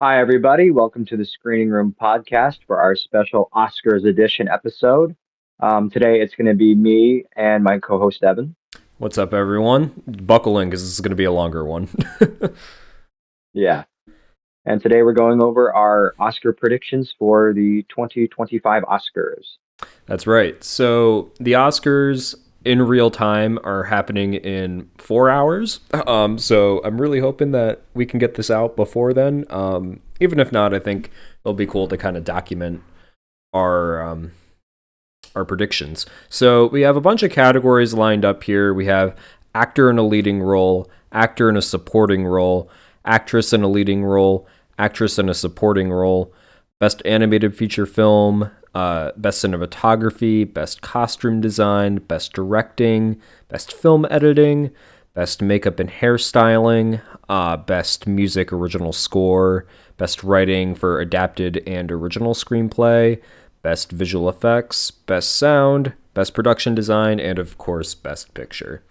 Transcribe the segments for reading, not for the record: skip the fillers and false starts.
Hi, everybody. Welcome to the Screening Room podcast for our special Oscars edition episode. Today, it's going to be me and my co host, Evan. What's up, everyone? Buckle in because this is going to be a longer one. Yeah. And today, we're going over our Oscar predictions for the 2025 Oscars. That's right. So the Oscars in real time are happening in 4 hours. So I'm really hoping that we can get this out before then. Even if not, I think it'll be cool to kind of document our our predictions. So we have a bunch of categories lined up here. We have actor in a leading role, actor in a supporting role, actress in a leading role, actress in a supporting role, best animated feature film, best cinematography, best costume design, best directing, best film editing, best makeup and hairstyling, best music original score, best writing for adapted and original screenplay, best visual effects, best sound, best production design, and of course, best picture.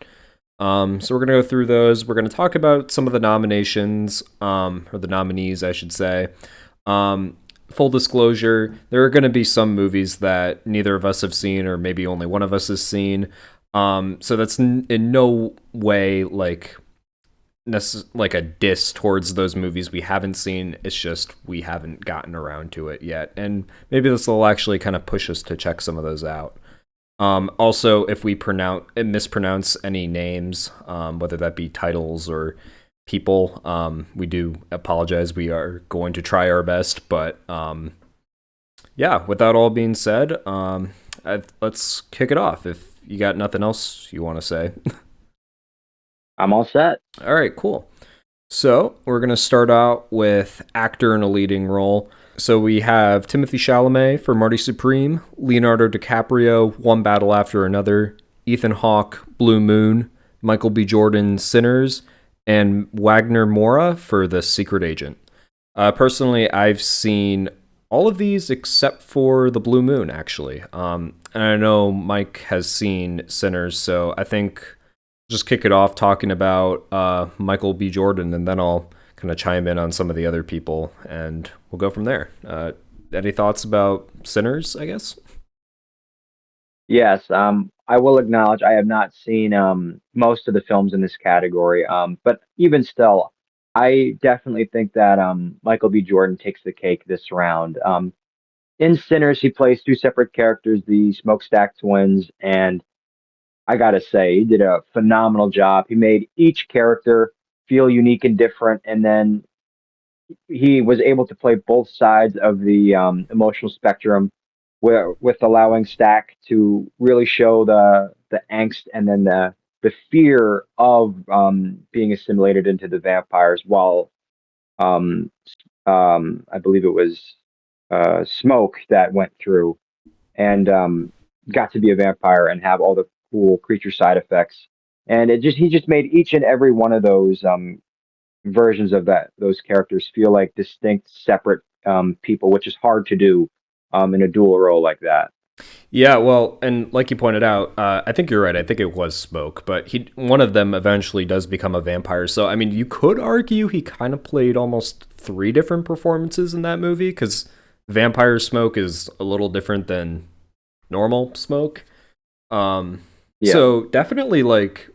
So we're going to go through those. We're going to talk about some of the nominations, or the nominees, I should say. Full disclosure, there are going to be some movies that neither of us have seen, or maybe only one of us has seen. So that's in no way like a diss towards those movies we haven't seen. It's just we haven't gotten around to it yet, and maybe this will actually kind of push us to check some of those out. Also, if we mispronounce any names, whether that be titles or people, we do apologize. We are going to try our best, but yeah. With that all being said, let's kick it off. If you got nothing else you want to say. I'm all set. All right, cool. So we're going to start out with actor in a leading role. So we have Timothy Chalamet for Marty Supreme, Leonardo DiCaprio, One Battle After Another, Ethan Hawke, Blue Moon, Michael B. Jordan, Sinners, and Wagner Moura for The Secret Agent. Personally, I've seen all of these except for The Blue Moon, actually. And I know Mike has seen Sinners, so I think just kick it off talking about Michael B. Jordan, and then I'll kind of chime in on some of the other people, and we'll go from there. Any thoughts about Sinners, I guess? Yes, I will acknowledge I have not seen most of the films in this category, but even still, I definitely think that Michael B. Jordan takes the cake this round. In Sinners, he plays two separate characters, the Smokestack twins, and I gotta say, he did a phenomenal job. He made each character feel unique and different, and then he was able to play both sides of the emotional spectrum, where with allowing Stack to really show the angst and then the fear of being assimilated into the vampires, while um, I believe it was Smoke that went through and got to be a vampire and have all the cool creature side effects. And it just he just made each and every one of those versions of those characters feel like distinct, separate people, which is hard to do in a dual role like that. Yeah, well, and like you pointed out, I think you're right. I think it was Smoke, but one of them eventually does become a vampire. So, I mean, you could argue he kind of played almost three different performances in that movie because vampire Smoke is a little different than normal Smoke. Yeah. So definitely, like,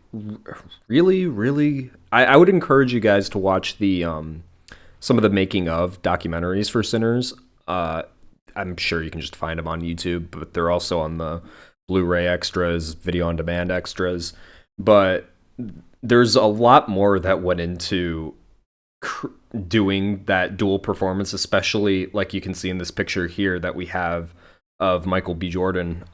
really, really, I would encourage you guys to watch the some of the making of documentaries for Sinners. I'm sure you can just find them on YouTube, but they're also on the Blu-ray extras, video on demand extras. But there's a lot more that went into doing that dual performance, especially like you can see in this picture here that we have of Michael B. Jordan.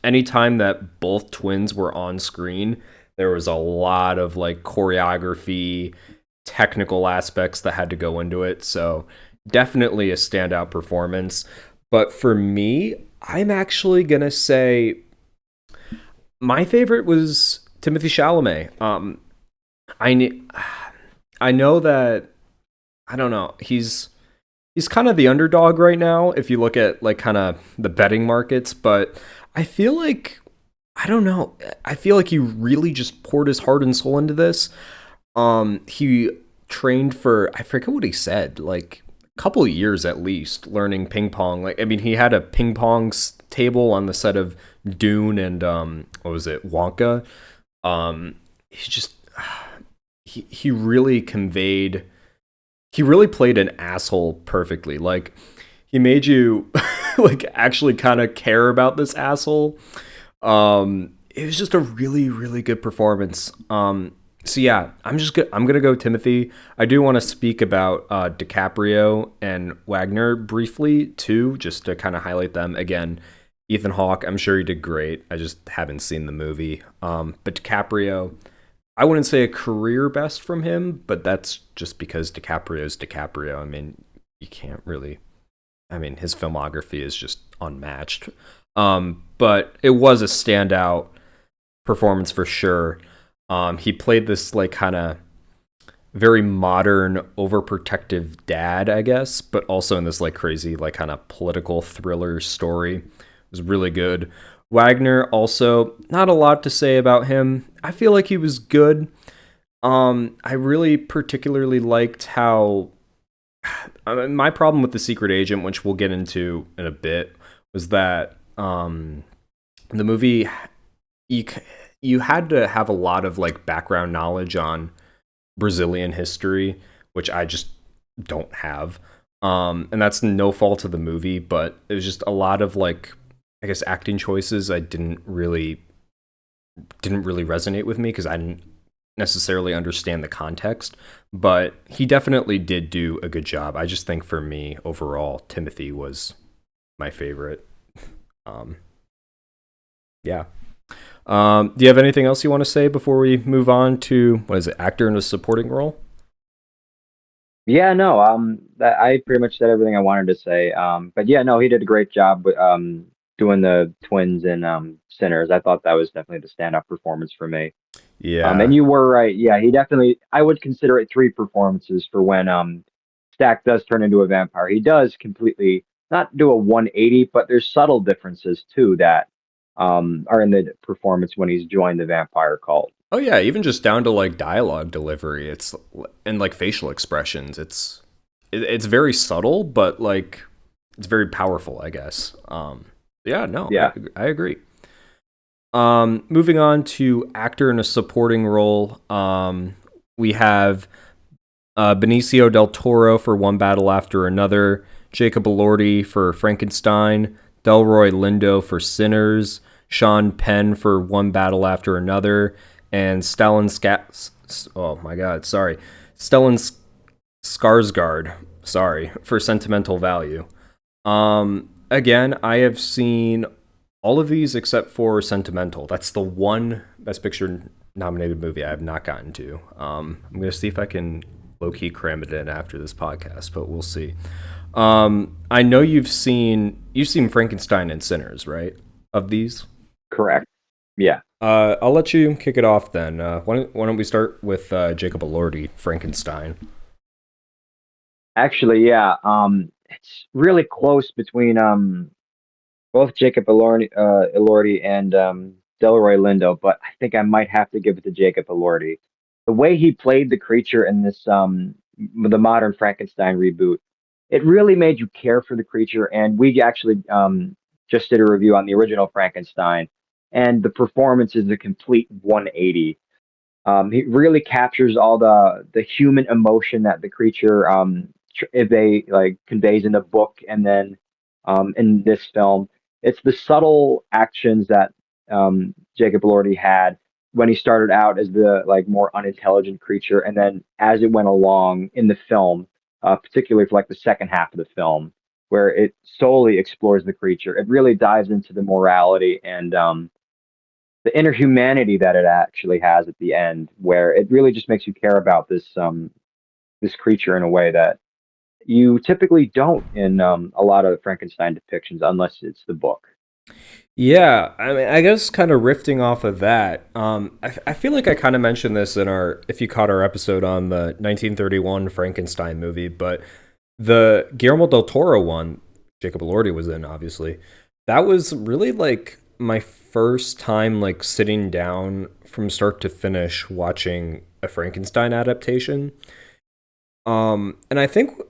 Anytime that both twins were on screen, there was a lot of like choreography, technical aspects that had to go into it. So definitely a standout performance. But for me, I'm actually gonna say my favorite was Timothy Chalamet. I I know that I don't know. He's kind of the underdog right now if you look at like kind of the betting markets, but I feel like I don't know. I feel like he really just poured his heart and soul into this. He trained for I forget what he said, like couple of years at least learning ping pong. Like, I mean, he had a ping pong table on the set of Dune and what was it, Wonka. He just he really conveyed. He really played an asshole perfectly. Like, he made you like actually kind of care about this asshole. It was just a really really good performance. So yeah, I'm gonna go Timothy. I do want to speak about DiCaprio and Wagner briefly too, just to kind of highlight them again. Ethan Hawke, I'm sure he did great. I just haven't seen the movie. But DiCaprio, I wouldn't say a career best from him, but that's just because DiCaprio's DiCaprio. I mean, you can't really. I mean, his filmography is just unmatched. But it was a standout performance for sure. He played this like kind of very modern, overprotective dad, I guess, but also in this like crazy, like kind of political thriller story. It was really good. Wagner also not a lot to say about him. I feel like he was good. I really particularly liked how my problem with The Secret Agent, which we'll get into in a bit, was that the movie you you had to have a lot of like background knowledge on Brazilian history, which I just don't have. And that's no fault of the movie, but it was just a lot of like I guess acting choices I didn't really resonate with me because I didn't necessarily understand the context. But he definitely did do a good job. I just think for me overall, Timothy was my favorite. Um, yeah. Do you have anything else you want to say before we move on to what is it, actor in a supporting role? Yeah, no, that I pretty much said everything I wanted to say. But yeah, no, he did a great job with doing the twins and Sinners. I thought that was definitely the standout performance for me. And Yeah. you were right. Yeah, he definitely. I would consider it three performances for when Stack does turn into a vampire. He does completely not do a 180, but there's subtle differences too that are in the performance when he's joined the vampire cult. Oh yeah, even just down to like dialogue delivery, it's and like facial expressions. It's very subtle, but like it's very powerful, I guess. Yeah, no, Yeah, I agree. Moving on to actor in a supporting role. We have Benicio del Toro for One Battle After Another, Jacob Elordi for Frankenstein, Delroy Lindo for Sinners, Sean Penn for One Battle After Another, and oh my god, sorry. Stellan Skarsgård, sorry, for Sentimental Value. Again, I have seen all of these except for Sentimental. That's the one Best Picture nominated movie I have not gotten to. I'm gonna see if I can low key cram it in after this podcast, but we'll see. I know you've seen Frankenstein and Sinners, right? Of these, correct. Yeah. I'll let you kick it off then. Why don't we start with Jacob Elordi, Frankenstein? Actually, yeah. It's really close between both Jacob Elordi and Delroy Lindo, but I think I might have to give it to Jacob Elordi. The way he played the creature in this the modern Frankenstein reboot, it really made you care for the creature. And we actually just did a review on the original Frankenstein, and the performance is a complete 180. He really captures all the human emotion that the creature if they like conveys in the book and then in this film. It's the subtle actions that Jacob Elordi had when he started out as the like more unintelligent creature, and then as it went along in the film, particularly for like the second half of the film, where it solely explores the creature. It really dives into the morality and the inner humanity that it actually has at the end, where it really just makes you care about this creature in a way that you typically don't in a lot of Frankenstein depictions, unless it's the book. Yeah, I mean, I guess kind of riffing off of that. I feel like I kind of mentioned this in our, if you caught our episode on the 1931 Frankenstein movie, but the Guillermo del Toro one, Jacob Elordi was in, obviously. That was really like my first time like sitting down from start to finish watching a Frankenstein adaptation. And I think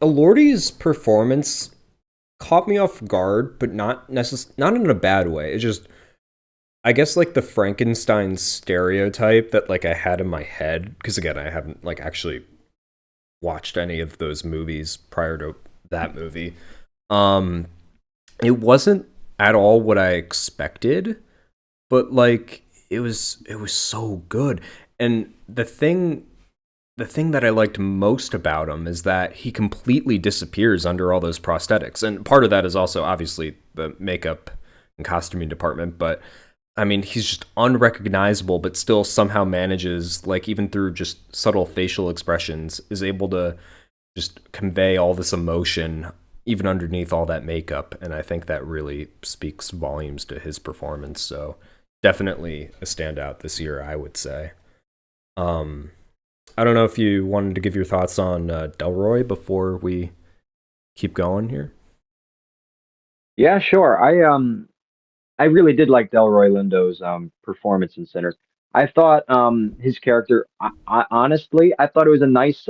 Elordi's performance caught me off guard, but not in a bad way. It's just I guess like the Frankenstein stereotype that like I had in my head because again I haven't like actually watched any of those movies prior to that movie. Um, it wasn't at all what I expected, but like it was so good. And the thing that I liked most about him is that he completely disappears under all those prosthetics. And part of that is also obviously the makeup and costuming department, but I mean, he's just unrecognizable, but still somehow manages, like, even through just subtle facial expressions, is able to just convey all this emotion, even underneath all that makeup. And I think that really speaks volumes to his performance. So, definitely a standout this year, I would say. Um, I don't know if you wanted to give your thoughts on Delroy before we keep going here. Yeah, sure. I really did like Delroy Lindo's performance in Sinners. I thought his character, honestly, I thought it was a nice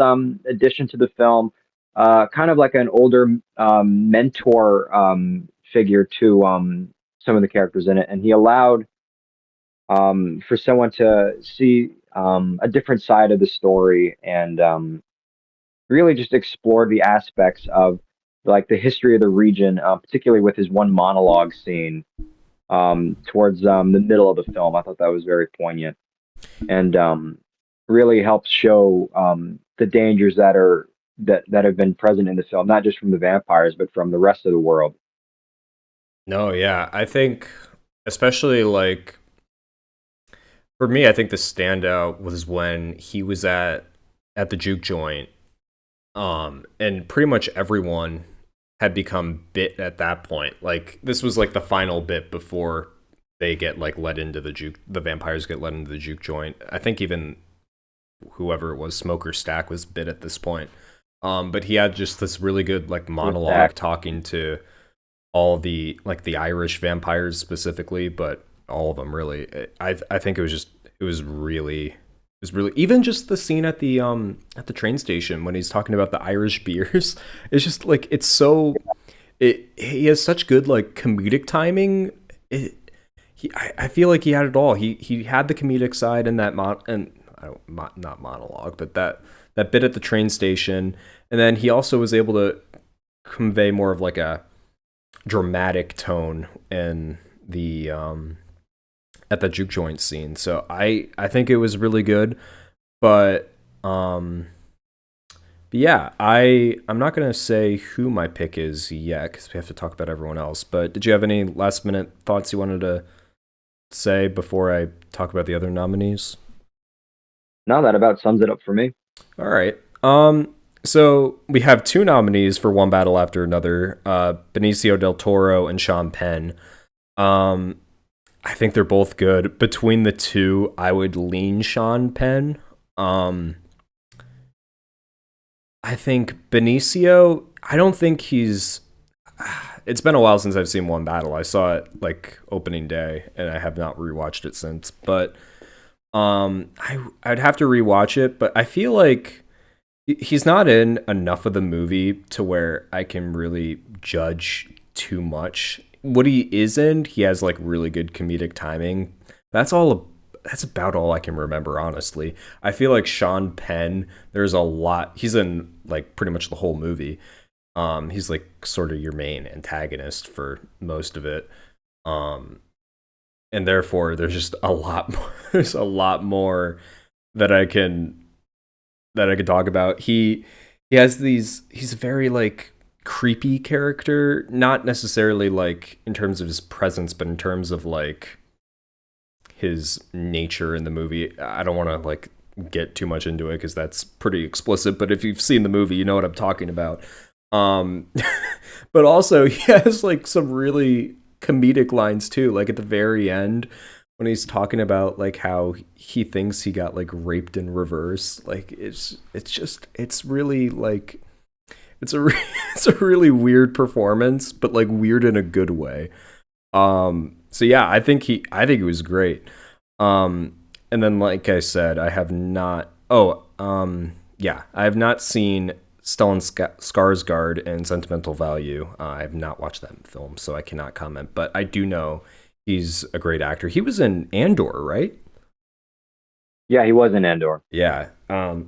addition to the film, kind of like an older mentor figure to some of the characters in it, and he allowed for someone to see a different side of the story and really just explore the aspects of like the history of the region, particularly with his one monologue scene towards the middle of the film. I thought that was very poignant and really helps show the dangers that have been present in the film, not just from the vampires, but from the rest of the world. No, yeah. I think, especially like for me, I think the standout was when he was at the juke joint, and pretty much everyone had become bit at that point. Like this was like the final bit before they get like led into the juke. The vampires get led into the juke joint. I think even whoever it was, Smoker Stack, was bit at this point. But he had just this really good like With monologue that, talking to all the like the Irish vampires specifically, but all of them really. I think it was really even just the scene at the train station when he's talking about the Irish beers. It's just like it's so he has such good like comedic timing. I feel like he had it all. He had the comedic side and and I don't, not monologue, but that bit at the train station, and then he also was able to convey more of like a dramatic tone in the at the juke joint scene. So I think it was really good, but um but yeah, I'm not gonna say who my pick is yet because we have to talk about everyone else. But did you have any last minute thoughts you wanted to say before I talk about the other nominees? no, that about sums it up for me. All right. So we have two nominees for One Battle After Another, Benicio del Toro and Sean Penn. Um, I think they're both good. Between the two, I would lean Sean Penn. Um, I think Benicio. I don't think he's. It's been a while since I've seen One Battle. I saw it like opening day, and I have not rewatched it since. But I'd have to rewatch it. But I feel like he's not in enough of the movie to where I can really judge too much. What he is in, he has like really good comedic timing. That's all. That's about all I can remember, honestly. I feel like Sean Penn. There's a lot. He's in like pretty much the whole movie. He's like sort of your main antagonist for most of it. Um, and therefore, there's just a lot more. There's a lot more that I could talk about. He has these. He's a very like creepy character, not necessarily like in terms of his presence, but in terms of like his nature in the movie. I don't want to like get too much into it because that's pretty explicit. But if you've seen the movie, you know what I'm talking about. Um, but also he has like some really comedic lines too. Like at the very end when he's talking about like how he thinks he got like raped in reverse. Like it's just it's really like it's a it's a really weird performance, but like weird in a good way. So yeah, I think it was great. And then like I said, I have not. Oh, yeah, I have not seen Stellan Skarsgård in Sentimental Value. I have not watched that film, so I cannot comment. But I do know he's a great actor. He was in Andor, right? Yeah, he was in Andor. Yeah,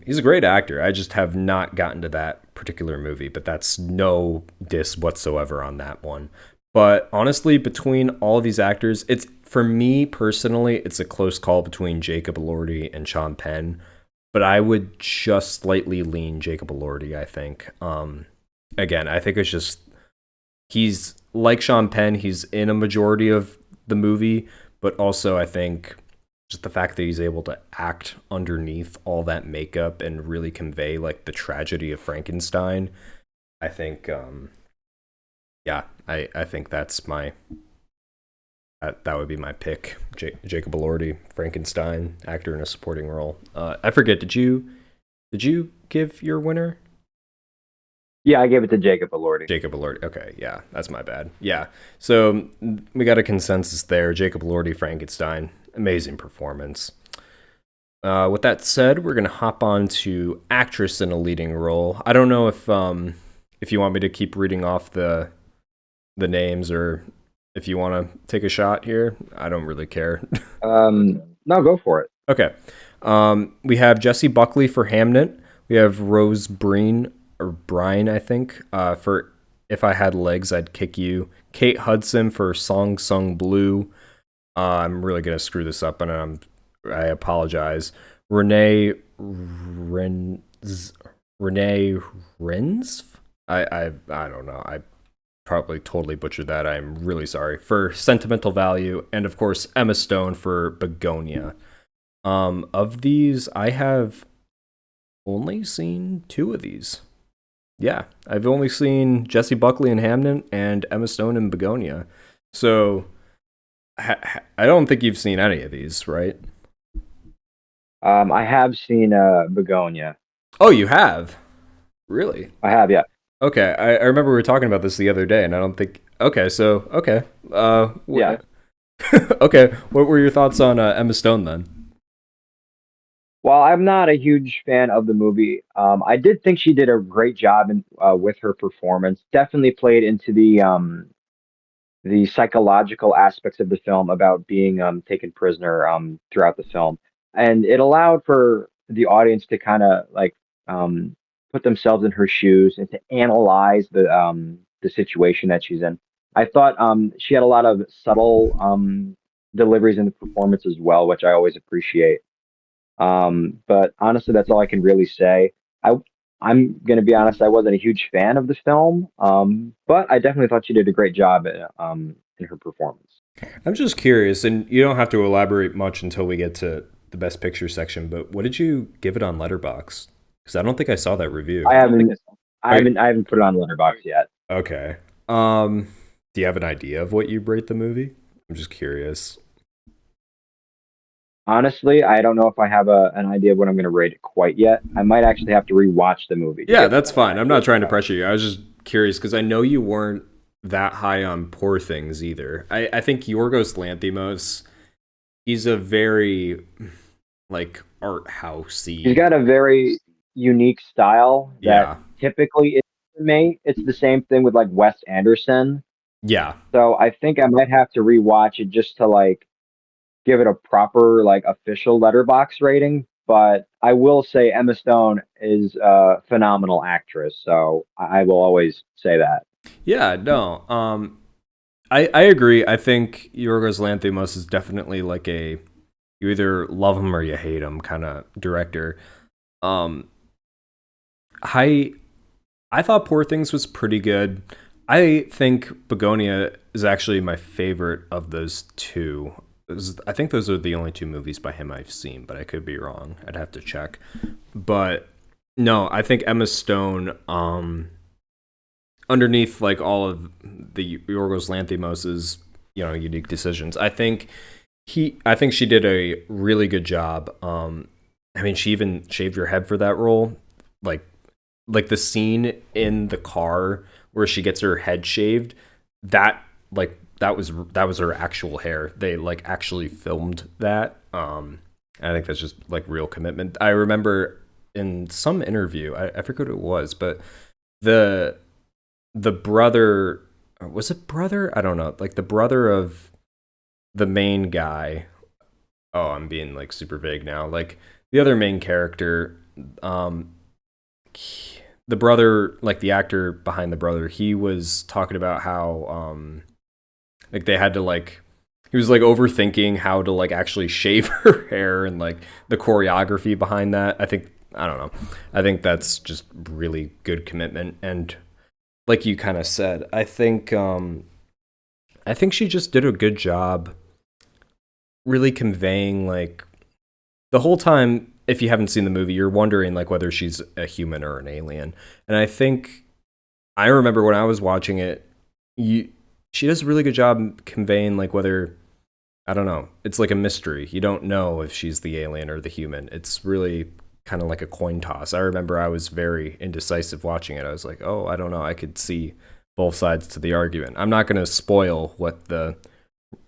he's a great actor. I just have not gotten to that particular movie, but that's no diss whatsoever on that one. But honestly, between all of these actors, it's for me personally, it's a close call between Jacob Elordi and Sean Penn. But I would just slightly lean Jacob Elordi. I think. Again, I think it's just he's like Sean Penn. He's in a majority of the movie, but also I think just the fact that he's able to act underneath all that makeup and really convey like the tragedy of Frankenstein. I think, yeah, I think that's my that would be my pick. Jacob Elordi, Frankenstein, actor in a supporting role. I forget. Did you give your winner? Yeah, I gave it to Jacob Elordi. Jacob Elordi. Okay, yeah, that's my bad. Yeah, so we got a consensus there. Jacob Elordi, Frankenstein, amazing performance. With that said, we're gonna hop on to actress in a leading role. I don't know if you want me to keep reading off the names or if you want to take a shot here. I don't really care. No, go for it. Okay. We have Jessie Buckley for Hamnet. We have Rose Breen or Brine, I think, for If I Had Legs, I'd Kick You. Kate Hudson for Song Sung Blue. I'm really gonna screw this up, and I apologize. Renee Renz. I don't know. I probably totally butchered that. I'm really sorry. For Sentimental Value, and of course Emma Stone for Begonia. Of these, I have only seen two of these. Yeah, I've only seen Jessie Buckley in Hamnet and Emma Stone in Begonia. So I don't think you've seen any of these, right? I have seen Begonia. Oh, you have? Really? I have, yeah. Okay, I remember we were talking about this the other day, and I don't think. Okay, so okay, Yeah. okay. What were your thoughts on Emma Stone then? Well, I'm not a huge fan of the movie. I did think she did a great job with her performance. Definitely played into the psychological aspects of the film about being taken prisoner throughout the film, and it allowed for the audience to kind of like um, put themselves in her shoes and to analyze the situation that she's in. I thought she had a lot of subtle deliveries in the performance as well, which I always appreciate. But honestly, that's all I can really say. I I'm gonna be honest, I wasn't a huge fan of the film, but I definitely thought she did a great job in her performance. I'm just curious, and you don't have to elaborate much until we get to the best picture section. But what did you give it on Letterbox? Because I don't think I saw that review. I haven't Right? I haven't put it on Letterboxd yet. Okay. Do you have an idea of what you rate the movie? I'm just curious. Honestly, I don't know if I have an idea of what I'm going to rate it quite yet. I might actually have to rewatch the movie to Yeah, get that's a better fine. I'm not idea. trying to pressure you. I was just curious because I know you weren't that high on Poor Things either. I think Yorgos Lanthimos, he's a very like art He's housey. got a very unique style that Yeah. typically is me. It's the same thing with like Wes Anderson. Yeah. So I think I might have to rewatch it just to like give it a proper like official letterbox rating. But I will say Emma Stone is a phenomenal actress, so I will always say that. Yeah, no. I agree. I think Yorgos Lanthimos is definitely like a you either love him or you hate him kind of director. Um I I thought Poor Things was pretty good. I think Begonia is actually my favorite of those two. I think those are the only two movies by him I've seen, but I could be wrong. I'd have to check. But no, I think Emma Stone, underneath like all of the Yorgos Lanthimos's, unique decisions, I think she did a really good job. I mean, she even shaved her head for that role. Like the scene in the car where she gets her head shaved, that that was her actual hair. They like actually filmed that. I think that's just like real commitment. I remember in some interview. I forget what it was, but the the brother, was it brother? I don't know. Like the brother of the main guy. Oh, I'm being like super vague now. Like the other main character, um, the brother, like the actor behind the brother, he was talking about how like they had to like he was like overthinking how to like actually shave her hair and like the choreography behind that. I don't know. I think that's just really good commitment and like you kind of said, I think she just did a good job really conveying like the whole time if you haven't seen the movie, you're wondering like whether she's a human or an alien. And I think I remember when I was watching it, you she does a really good job conveying like whether I don't know. It's like a mystery. You don't know if she's the alien or the human. It's really kind of like a coin toss. I remember I was very indecisive watching it. I was like, "Oh, I don't know. I could see both sides to the argument." I'm not going to spoil what the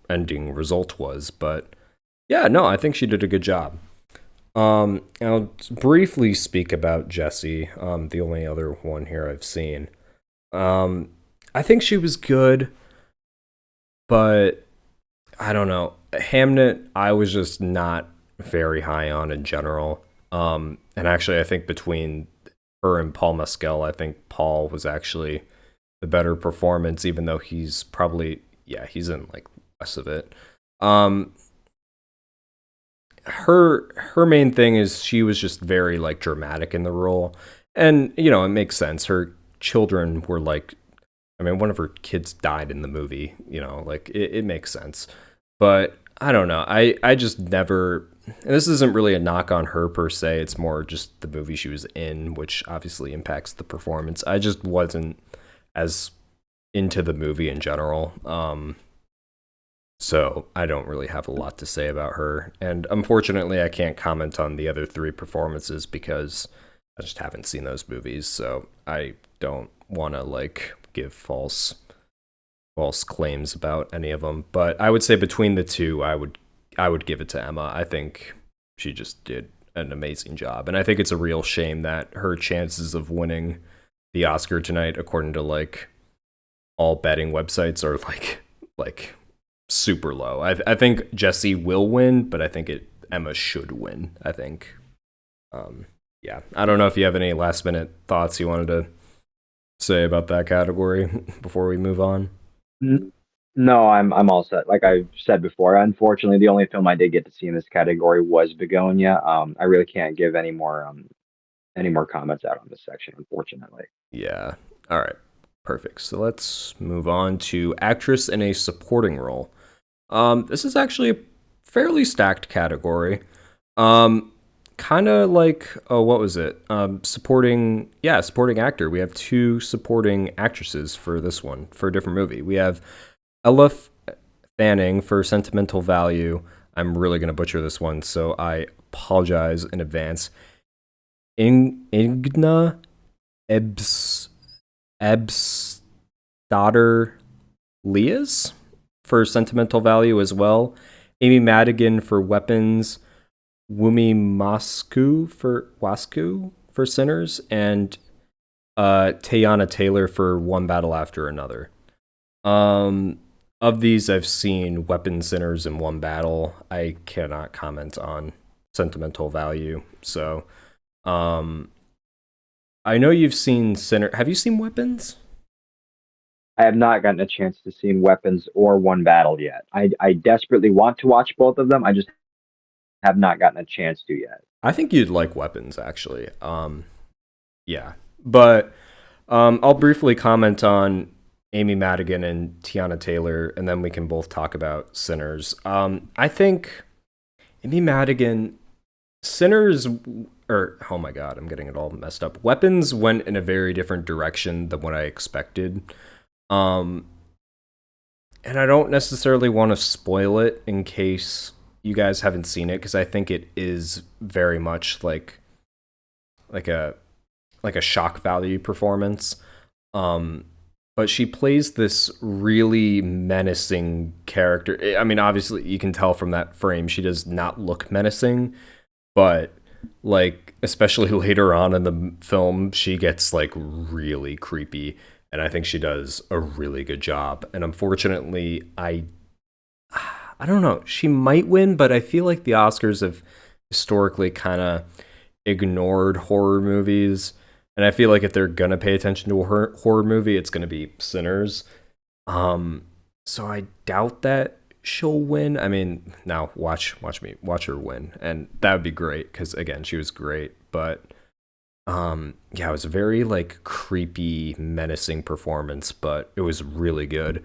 ending result was, but yeah, no, I think she did a good job. I'll briefly speak about Jessie, the only other one here I've seen. Um, I think she was good, but I don't know. Hamnet, I was just not very high on in general. And actually, I think between her and Paul Mescal, I think Paul was actually the better performance, even though he's probably, yeah, he's in like less of it. Um, her main thing is she was just very like dramatic in the role, and you know it makes sense. Her children were like, I mean, one of her kids died in the movie. You know, like it makes sense. But I don't know. I just never. And this isn't really a knock on her per se. It's more just the movie she was in, which obviously impacts the performance. I just wasn't as into the movie in general. So I don't really have a lot to say about her. And unfortunately, I can't comment on the other three performances because I just haven't seen those movies. So I don't want to like give false claims about any of them. But I would say between the two, I would give it to Emma. I think she just did an amazing job, and I think it's a real shame that her chances of winning the Oscar tonight, according to like all betting websites, are like super low. I think Jesse will win, but I think Emma should win. I think. Yeah, I don't know if you have any last minute thoughts you wanted to say about that category before we move on. N- No, I'm all set. Like I said before, unfortunately, the only film I did get to see in this category was Begonia. I really can't give any more comments out on this section, unfortunately. Yeah. All right. Perfect. So let's move on to actress in a supporting role. This is actually a fairly stacked category. Um, Kind of like what was it? Supporting actor. We have two supporting actresses for this one for a different movie. We have Ella Fanning for Sentimental Value. I'm really gonna butcher this one, so I apologize in advance. Ingna Ebs Ebs daughter Leah's for Sentimental Value as well. Amy Madigan for Weapons. Wumi Wasku for Sinners, and Tayana Taylor for One Battle After Another. Um, of these, I've seen Weapons, Sinners, and One Battle. I cannot comment on Sentimental Value. So, um, I know you've seen Sinner. Have you seen Weapons? I have not gotten a chance to see Weapons or One Battle yet. I desperately want to watch both of them. I just have not gotten a chance to yet. I think you'd like Weapons, actually. Yeah, but I'll briefly comment on Amy Madigan and Tiana Taylor, and then we can both talk about Sinners. I think Amy Madigan, Sinners, or oh my god, I'm getting it all messed up. Weapons went in a very different direction than what I expected. Um, and I don't necessarily want to spoil it in case you guys haven't seen it because I think it is very much like a like a shock value performance. Um, but she plays this really menacing character. I mean, obviously you can tell from that frame she does not look menacing, but Like, especially later on in the film, she gets like really creepy, and I think she does a really good job. And unfortunately, I don't know, she might win, but I feel like the Oscars have historically kind of ignored horror movies. And I feel like if they're gonna pay attention to a horror movie, it's gonna be Sinners. Um, so I doubt that she'll win. I mean, now watch her win, and that would be great because again, she was great. But yeah, it was a very like creepy, menacing performance, but it was really good.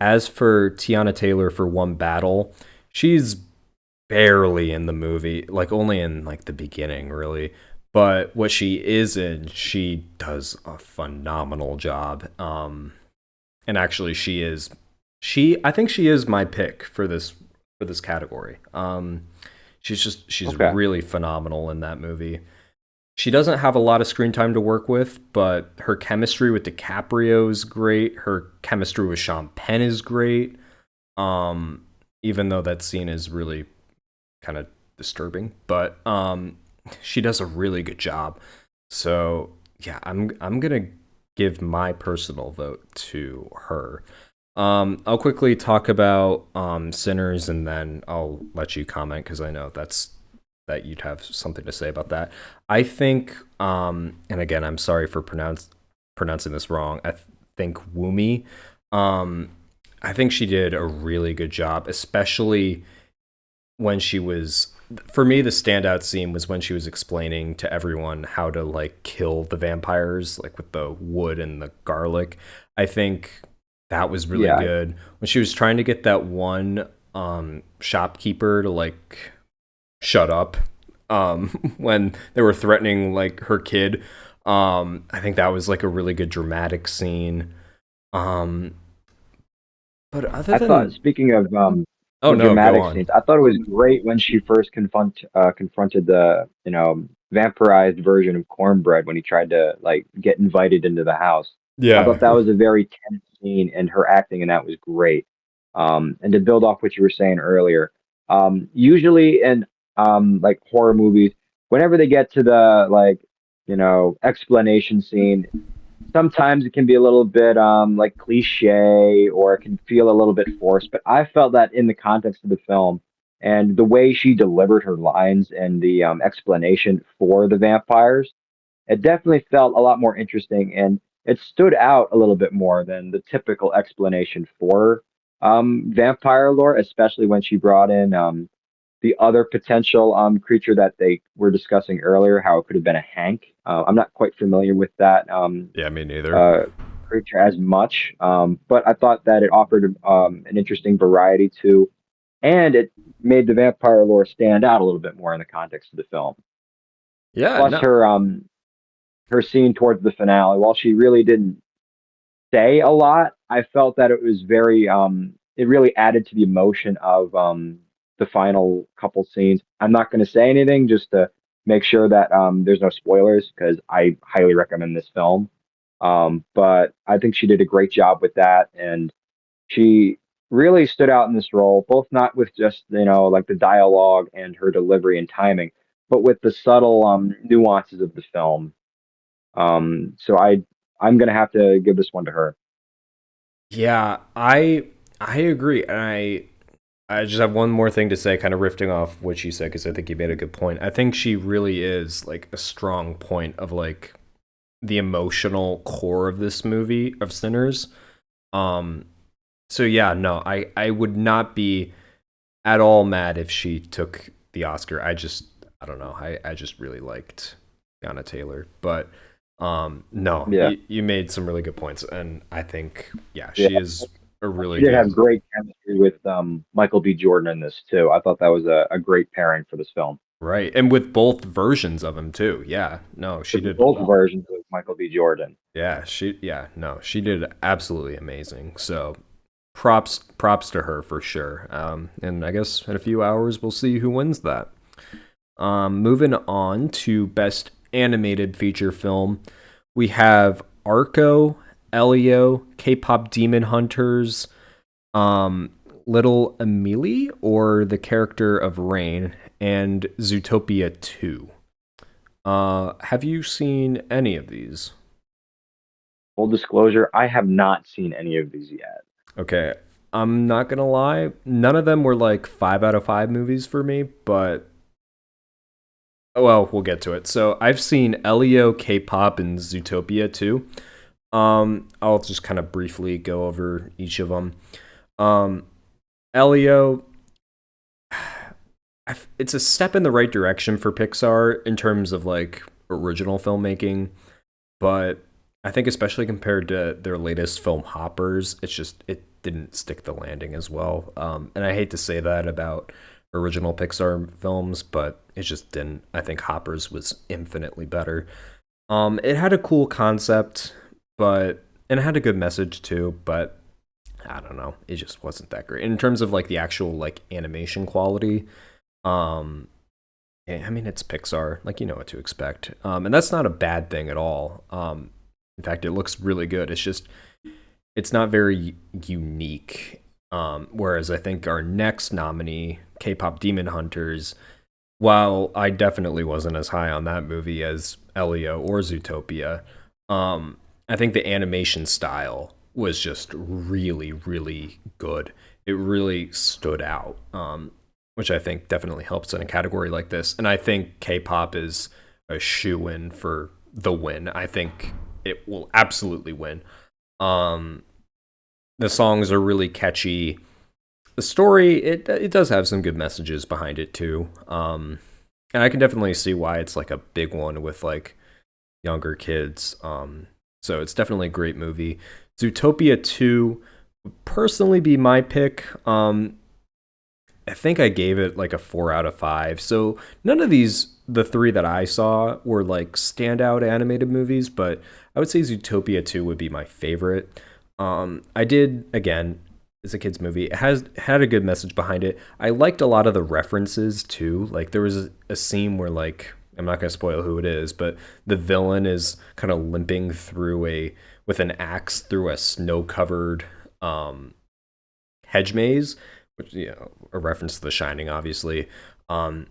As for Tiana Taylor for One Battle, she's barely in the movie, like only in like the beginning, really. But what she is in, she does a phenomenal job. And actually, she I think she is my pick for this category. She's Okay. really phenomenal in that movie. She doesn't have a lot of screen time to work with, but her chemistry with DiCaprio is great. Her chemistry with Sean Penn is great. Um, Even though that scene is really kind of disturbing, but she does a really good job. So yeah, I'm gonna give my personal vote to her. I'll quickly talk about Sinners, and then I'll let you comment because I know that you'd have something to say about that. I think, and again, I'm sorry for pronouncing this wrong. Think Woomy. Um, I think she did a really good job, especially when she was. For me, the standout scene was when she was explaining to everyone how to like kill the vampires, like with the wood and the garlic. I think that was really Yeah, good when she was trying to get that one shopkeeper to like shut up when they were threatening like her kid. I think that was like a really good dramatic scene. Um, but other I thought, than speaking of oh the no, go dramatic on. scenes, I thought it was great when she first confronted the, vampirized version of cornbread when he tried to like get invited into the house. I Yeah, thought that was a very tense scene, and her acting in that was great. And to build off what you were saying earlier, usually in like horror movies, whenever they get to the like, explanation scene, sometimes it can be a little bit like cliche, or it can feel a little bit forced, but I felt that in the context of the film and the way she delivered her lines and the explanation for the vampires, it definitely felt a lot more interesting, and it stood out a little bit more than the typical explanation for vampire lore, especially when she brought in the other potential creature that they were discussing earlier, how it could have been a Hank. I'm not quite familiar with that yeah, me neither. uh, creature as much, but I thought that it offered an interesting variety too, and it made the vampire lore stand out a little bit more in the context of the film. Yeah, Plus, no, her scene towards the finale, while she really didn't say a lot, I felt that it was very it really added to the emotion of the final couple scenes. I'm not going to say anything just to make sure that there's no spoilers because I highly recommend this film. But I think she did a great job with that, and she really stood out in this role, both not with just, like the dialogue and her delivery and timing, but with the subtle nuances of the film. So I'm gonna have to give this one to her. yeah, I agree, and I just have one more thing to say, kind of riffing off what you said, because I think you made a good point. I think she really is like a strong point of like the emotional core of this movie of Sinners. Um, so yeah, no, I would not be at all mad if she took the Oscar. I don't know. I just really liked Yana Taylor, but no, Yeah, you made some really good points, and I think yeah, yeah. she is a really She did have good great chemistry with Michael B. Jordan in this too. I thought that was a great pairing for this film. right, and with both versions of him too. Yeah, no, she With did. both versions of Michael B. Jordan. Yeah, no, she did absolutely amazing. So props to her for sure. And I guess in a few hours we'll see who wins that. Moving on to best animated feature film, we have Arco, Elio, K-pop Demon Hunters, um, Little Emily, or the character of Rain, and Zootopia 2. Have you seen any of these? Full disclosure, I have not seen any of these yet. Okay, I'm not gonna lie, none of them were like 5 out of 5 movies for me, but well, we'll get to it. So I've seen Elio, K-pop, and Zootopia too. I'll just kind of briefly go over each of them. Um, Elio, it's a step in the right direction for Pixar in terms of like original filmmaking, but I think especially compared to their latest film Hoppers, it didn't stick the landing as well. And I hate to say that about original Pixar films, but it just didn't. I think Hoppers was infinitely better. It had a cool concept, but and it had a good message too, but I don't know, it just wasn't that great in terms of like the actual like animation quality. Um, I mean, it's Pixar, like you know what to expect, and that's not a bad thing at all. In fact, it looks really good. It's just it's not very unique. Whereas I think our next nominee, K-pop Demon Hunters, while I definitely wasn't as high on that movie as Elio or Zootopia, I think the animation style was just really, really good. It really stood out, which I think definitely helps in a category like this. And I think K-pop is a shoe in for the win. I think it will absolutely win. Um, the songs are really catchy. The story it does have some good messages behind it too. And I can definitely see why it's like a big one with like younger kids. So it's definitely a great movie. Zootopia 2 would personally be my pick. I think I gave it like a 4 out of 5. So none of these, the three that I saw, were like standout animated movies, but I would say Zootopia 2 would be my favorite. I did, again, it's a kids movie. It has had a good message behind it. I liked a lot of the references too. Like there was a scene where like I'm not gonna spoil who it is, but the villain is kind of limping through a with an axe through a snow covered hedge maze, which you know a reference to The Shining, obviously. Um,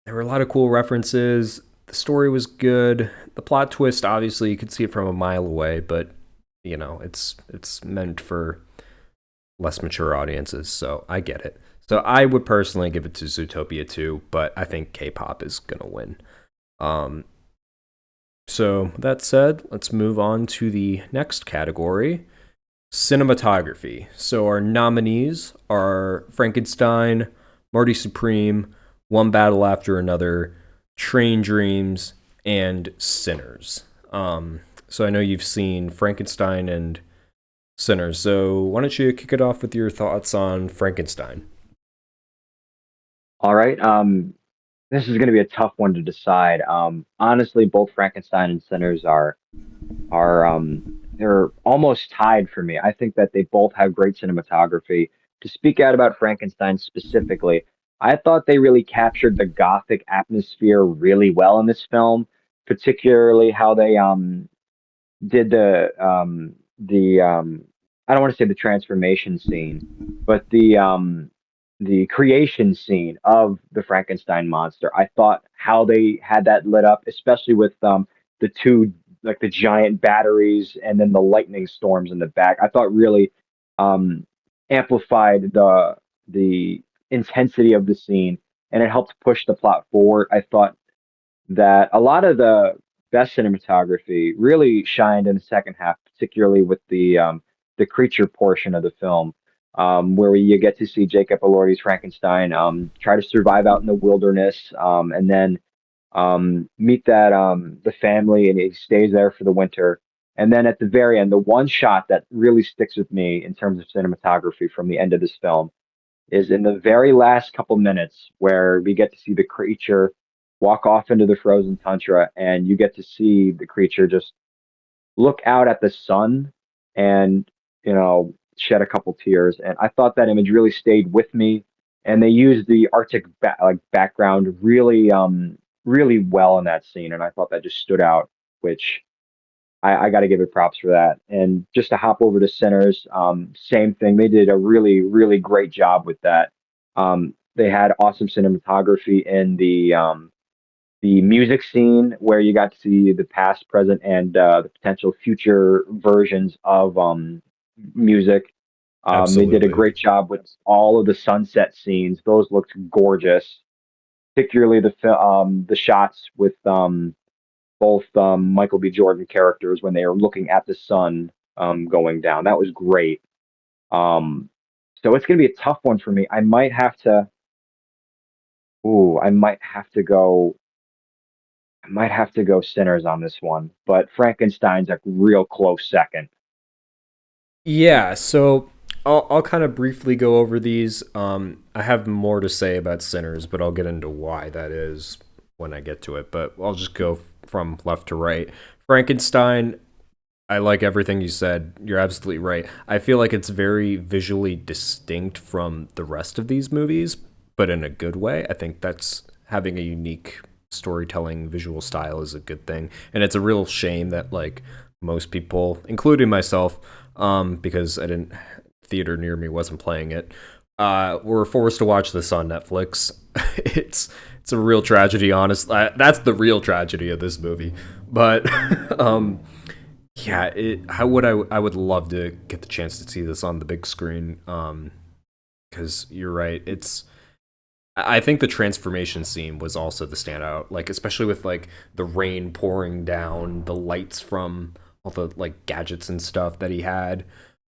there were a lot of cool references. The story was good. The plot twist, obviously, you could see it from a mile away, but you know it's meant for less mature audiences, so I get it. So I would personally give it to Zootopia 2, but I think K-pop is gonna win. Um, so that said, let's move on to the next category, cinematography. So our nominees are Frankenstein, Marty Supreme, One Battle After Another, Train Dreams, and Sinners. So I know you've seen Frankenstein and Sinners. So why don't you kick it off with your thoughts on Frankenstein? All right. This is going to be a tough one to decide. Honestly, both Frankenstein and Sinners are they're almost tied for me. I think that they both have great cinematography. To speak out about Frankenstein specifically, I thought they really captured the gothic atmosphere really well in this film, particularly how they did the I don't want to say the transformation scene, but the creation scene of the Frankenstein monster. I thought how they had that lit up, especially with the two like the giant batteries and then the lightning storms in the back. I thought really um amplified the intensity of the scene, and it helped push the plot forward. I thought that a lot of the best cinematography really shined in the second half, particularly with the creature portion of the film, where you get to see Jacob Elordi's Frankenstein try to survive out in the wilderness, and then meet that the family, and he stays there for the winter. And then at the very end, the one shot that really sticks with me in terms of cinematography from the end of this film is in the very last couple minutes where we get to see the creature walk off into the frozen tundra, and you get to see the creature just look out at the sun and shed a couple tears. And I thought that image really stayed with me, and they used the Arctic background really well in that scene, and I thought that just stood out, which I got to give it props for that. And just to hop over to Sinners, same thing. They did a really great job with that. They had awesome cinematography in the music scene where you got to see the past, present, and the potential future versions of music. They did a Absolutely. great job with all of the sunset scenes. Those looked gorgeous, particularly the shots with both Michael B. Jordan characters when they are looking at the sun going down. That was great. Um, so it's going to be a tough one for me. I might have to. Ooh, I might have to go Sinners on this one, but Frankenstein's a real close second. Yeah, so I'll kind of briefly go over these. I have more to say about Sinners, but I'll get into why that is when I get to it. But I'll just go from left to right. Frankenstein, I like everything you said. You're absolutely right. I feel like it's very visually distinct from the rest of these movies, but in a good way. I think that's having a unique storytelling visual style is a good thing. And it's a real shame that like most people, including myself, because I didn't theater near me wasn't playing it, were forced to watch this on Netflix. It's a real tragedy, honestly. That's the real tragedy of this movie. But yeah, I would love to get the chance to see this on the big screen. Because you're right, I think the transformation scene was also the standout. Like especially with like the rain pouring down, the lights from all the like gadgets and stuff that he had.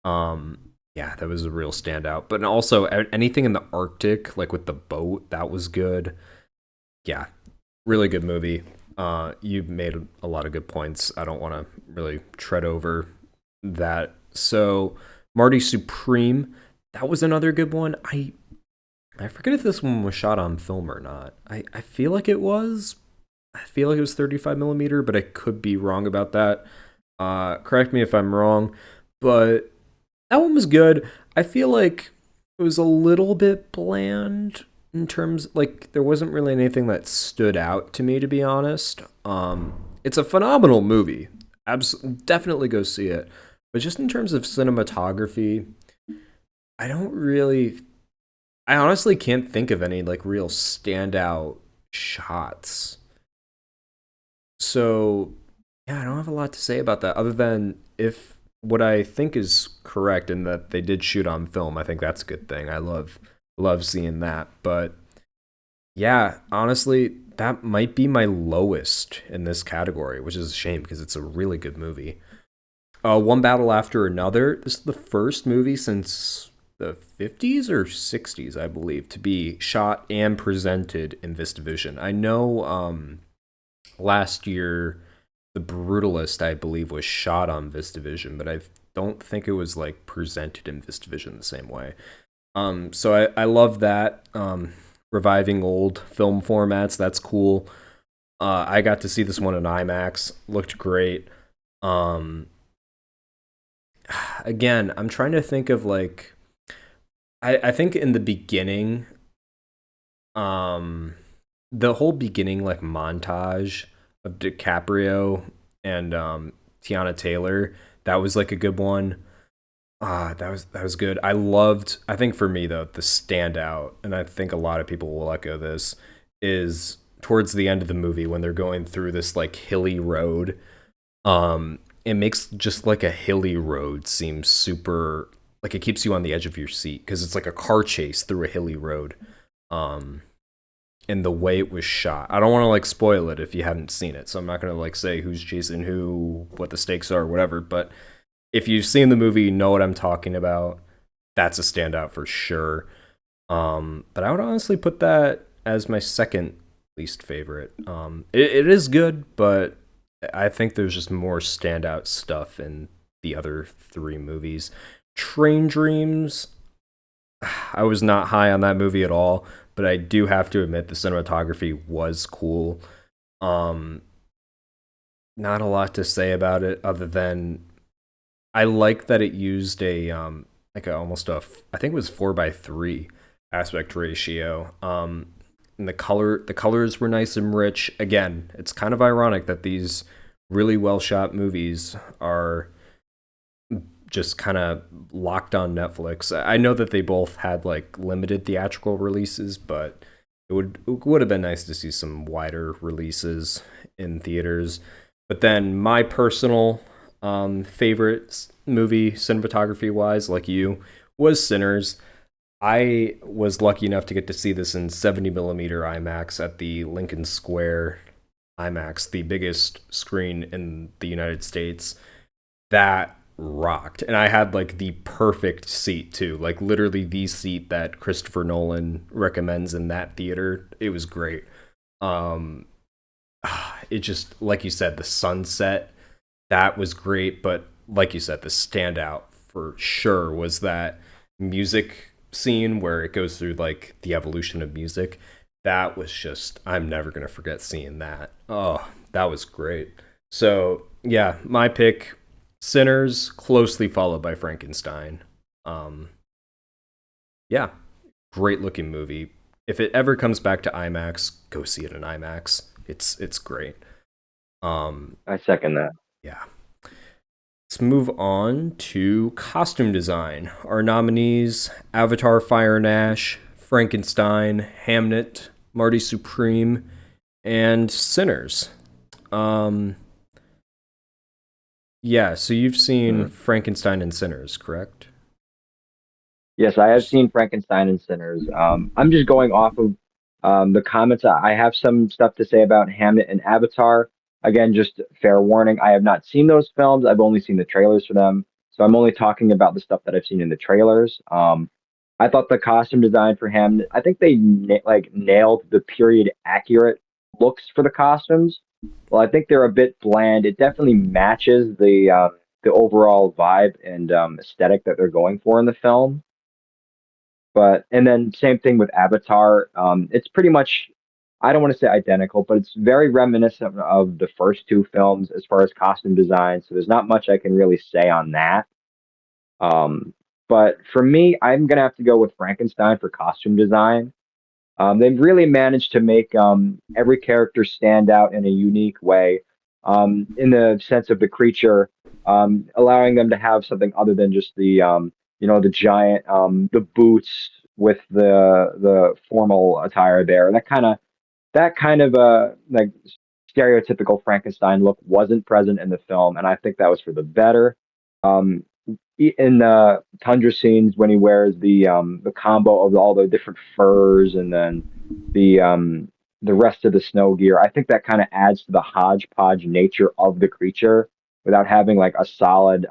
Um, yeah, that was a real standout. But also anything in the Arctic, like with the boat, that was good. Yeah, really good movie. You made a lot of good points. I don't want to really tread over that. So, Marty Supreme, that was another good one. I forget if this one was shot on film or not. I feel like it was. I feel like it was 35 millimeter, but I could be wrong about that. Correct me if I'm wrong, but that one was good. I feel like it was a little bit bland in terms like there wasn't really anything that stood out to me to be honest. It's a phenomenal movie. Definitely go see it. But just in terms of cinematography, I don't really I honestly can't think of any like real standout shots. So, yeah, I don't have a lot to say about that other than if what I think is correct in that they did shoot on film. I think that's a good thing. I love seeing that. But yeah, honestly, that might be my lowest in this category, which is a shame because it's a really good movie. One Battle After Another. This is the first movie since the 50s or 60s, I believe, to be shot and presented in VistaVision. I know last year the Brutalist, I believe, was shot on VistaVision, but I don't think it was like presented in VistaVision the same way. So I love that. Reviving old film formats, that's cool. I got to see this one in IMAX, looked great. Um, Again, I'm trying to think of like I think in the beginning, um, the whole beginning like montage of DiCaprio and Tiana Taylor, that was like a good one. That was good. I think for me though, the standout, and I think a lot of people will echo this, is towards the end of the movie when they're going through this like hilly road. It makes just like a hilly road seem super like it keeps you on the edge of your seat because it's like a car chase through a hilly road. Um, and the way it was shot. I don't want to like spoil it if you haven't seen it, so I'm not gonna like say who's chasing who, what the stakes are, whatever. But if you've seen the movie, you know what I'm talking about. That's a standout for sure. But I would honestly put that as my second least favorite. It is good, but I think there's just more standout stuff in the other three movies. Train Dreams, I was not high on that movie at all, but I do have to admit the cinematography was cool. Um, Not a lot to say about it other than I like that it used a like a almost I think it was 4:3 aspect ratio. And the colors were nice and rich. Again, it's kind of ironic that these really well shot movies are just kind of locked on Netflix. I know that they both had like limited theatrical releases, but it would have been nice to see some wider releases in theaters. But then my personal favorite movie cinematography wise, like you, was Sinners. I was lucky enough to get to see this in 70 millimeter IMAX at the Lincoln Square IMAX, the biggest screen in the United States. That rocked. And I had like the perfect seat too, like literally the seat that Christopher Nolan recommends in that theater. It was great. Um, it just, like you said, the sunset, that was great. But like you said, the standout for sure was that music scene where it goes through like the evolution of music. That was just, I'm never going to forget seeing that. Oh, that was great. So, yeah, my pick, Sinners, closely followed by Frankenstein. Um, yeah, great looking movie. If it ever comes back to IMAX, go see it in IMAX. It's great. Um, I second that. yeah. Let's move on to costume design. Our nominees: Avatar Fire and Ash, Frankenstein, Hamnet, Marty Supreme, and Sinners. Um, yeah, so you've seen Mhm. Frankenstein and Sinners, correct? Yes, I have seen Frankenstein and Sinners. I'm just going off of the comments. I have some stuff to say about Hamnet and Avatar. Again, just fair warning, I have not seen those films. I've only seen the trailers for them. So I'm only talking about the stuff that I've seen in the trailers. I thought the costume design for Hamnet, I think they like nailed the period accurate looks for the costumes. Well, I think they're a bit bland. It definitely matches the overall vibe and aesthetic that they're going for in the film. But and then same thing with Avatar. It's pretty much, I don't want to say identical, but it's very reminiscent of the first two films as far as costume design. So there's not much I can really say on that. Um, but for me, I'm gonna have to go with Frankenstein for costume design. They've really managed to make every character stand out in a unique way, in the sense of the creature, allowing them to have something other than just the giant, the boots with the formal attire there. That kind of like stereotypical Frankenstein look wasn't present in the film, and I think that was for the better. Um, in the tundra scenes when he wears the combo of all the different furs and then the rest of the snow gear, I think that kind of adds to the hodgepodge nature of the creature without having like a solid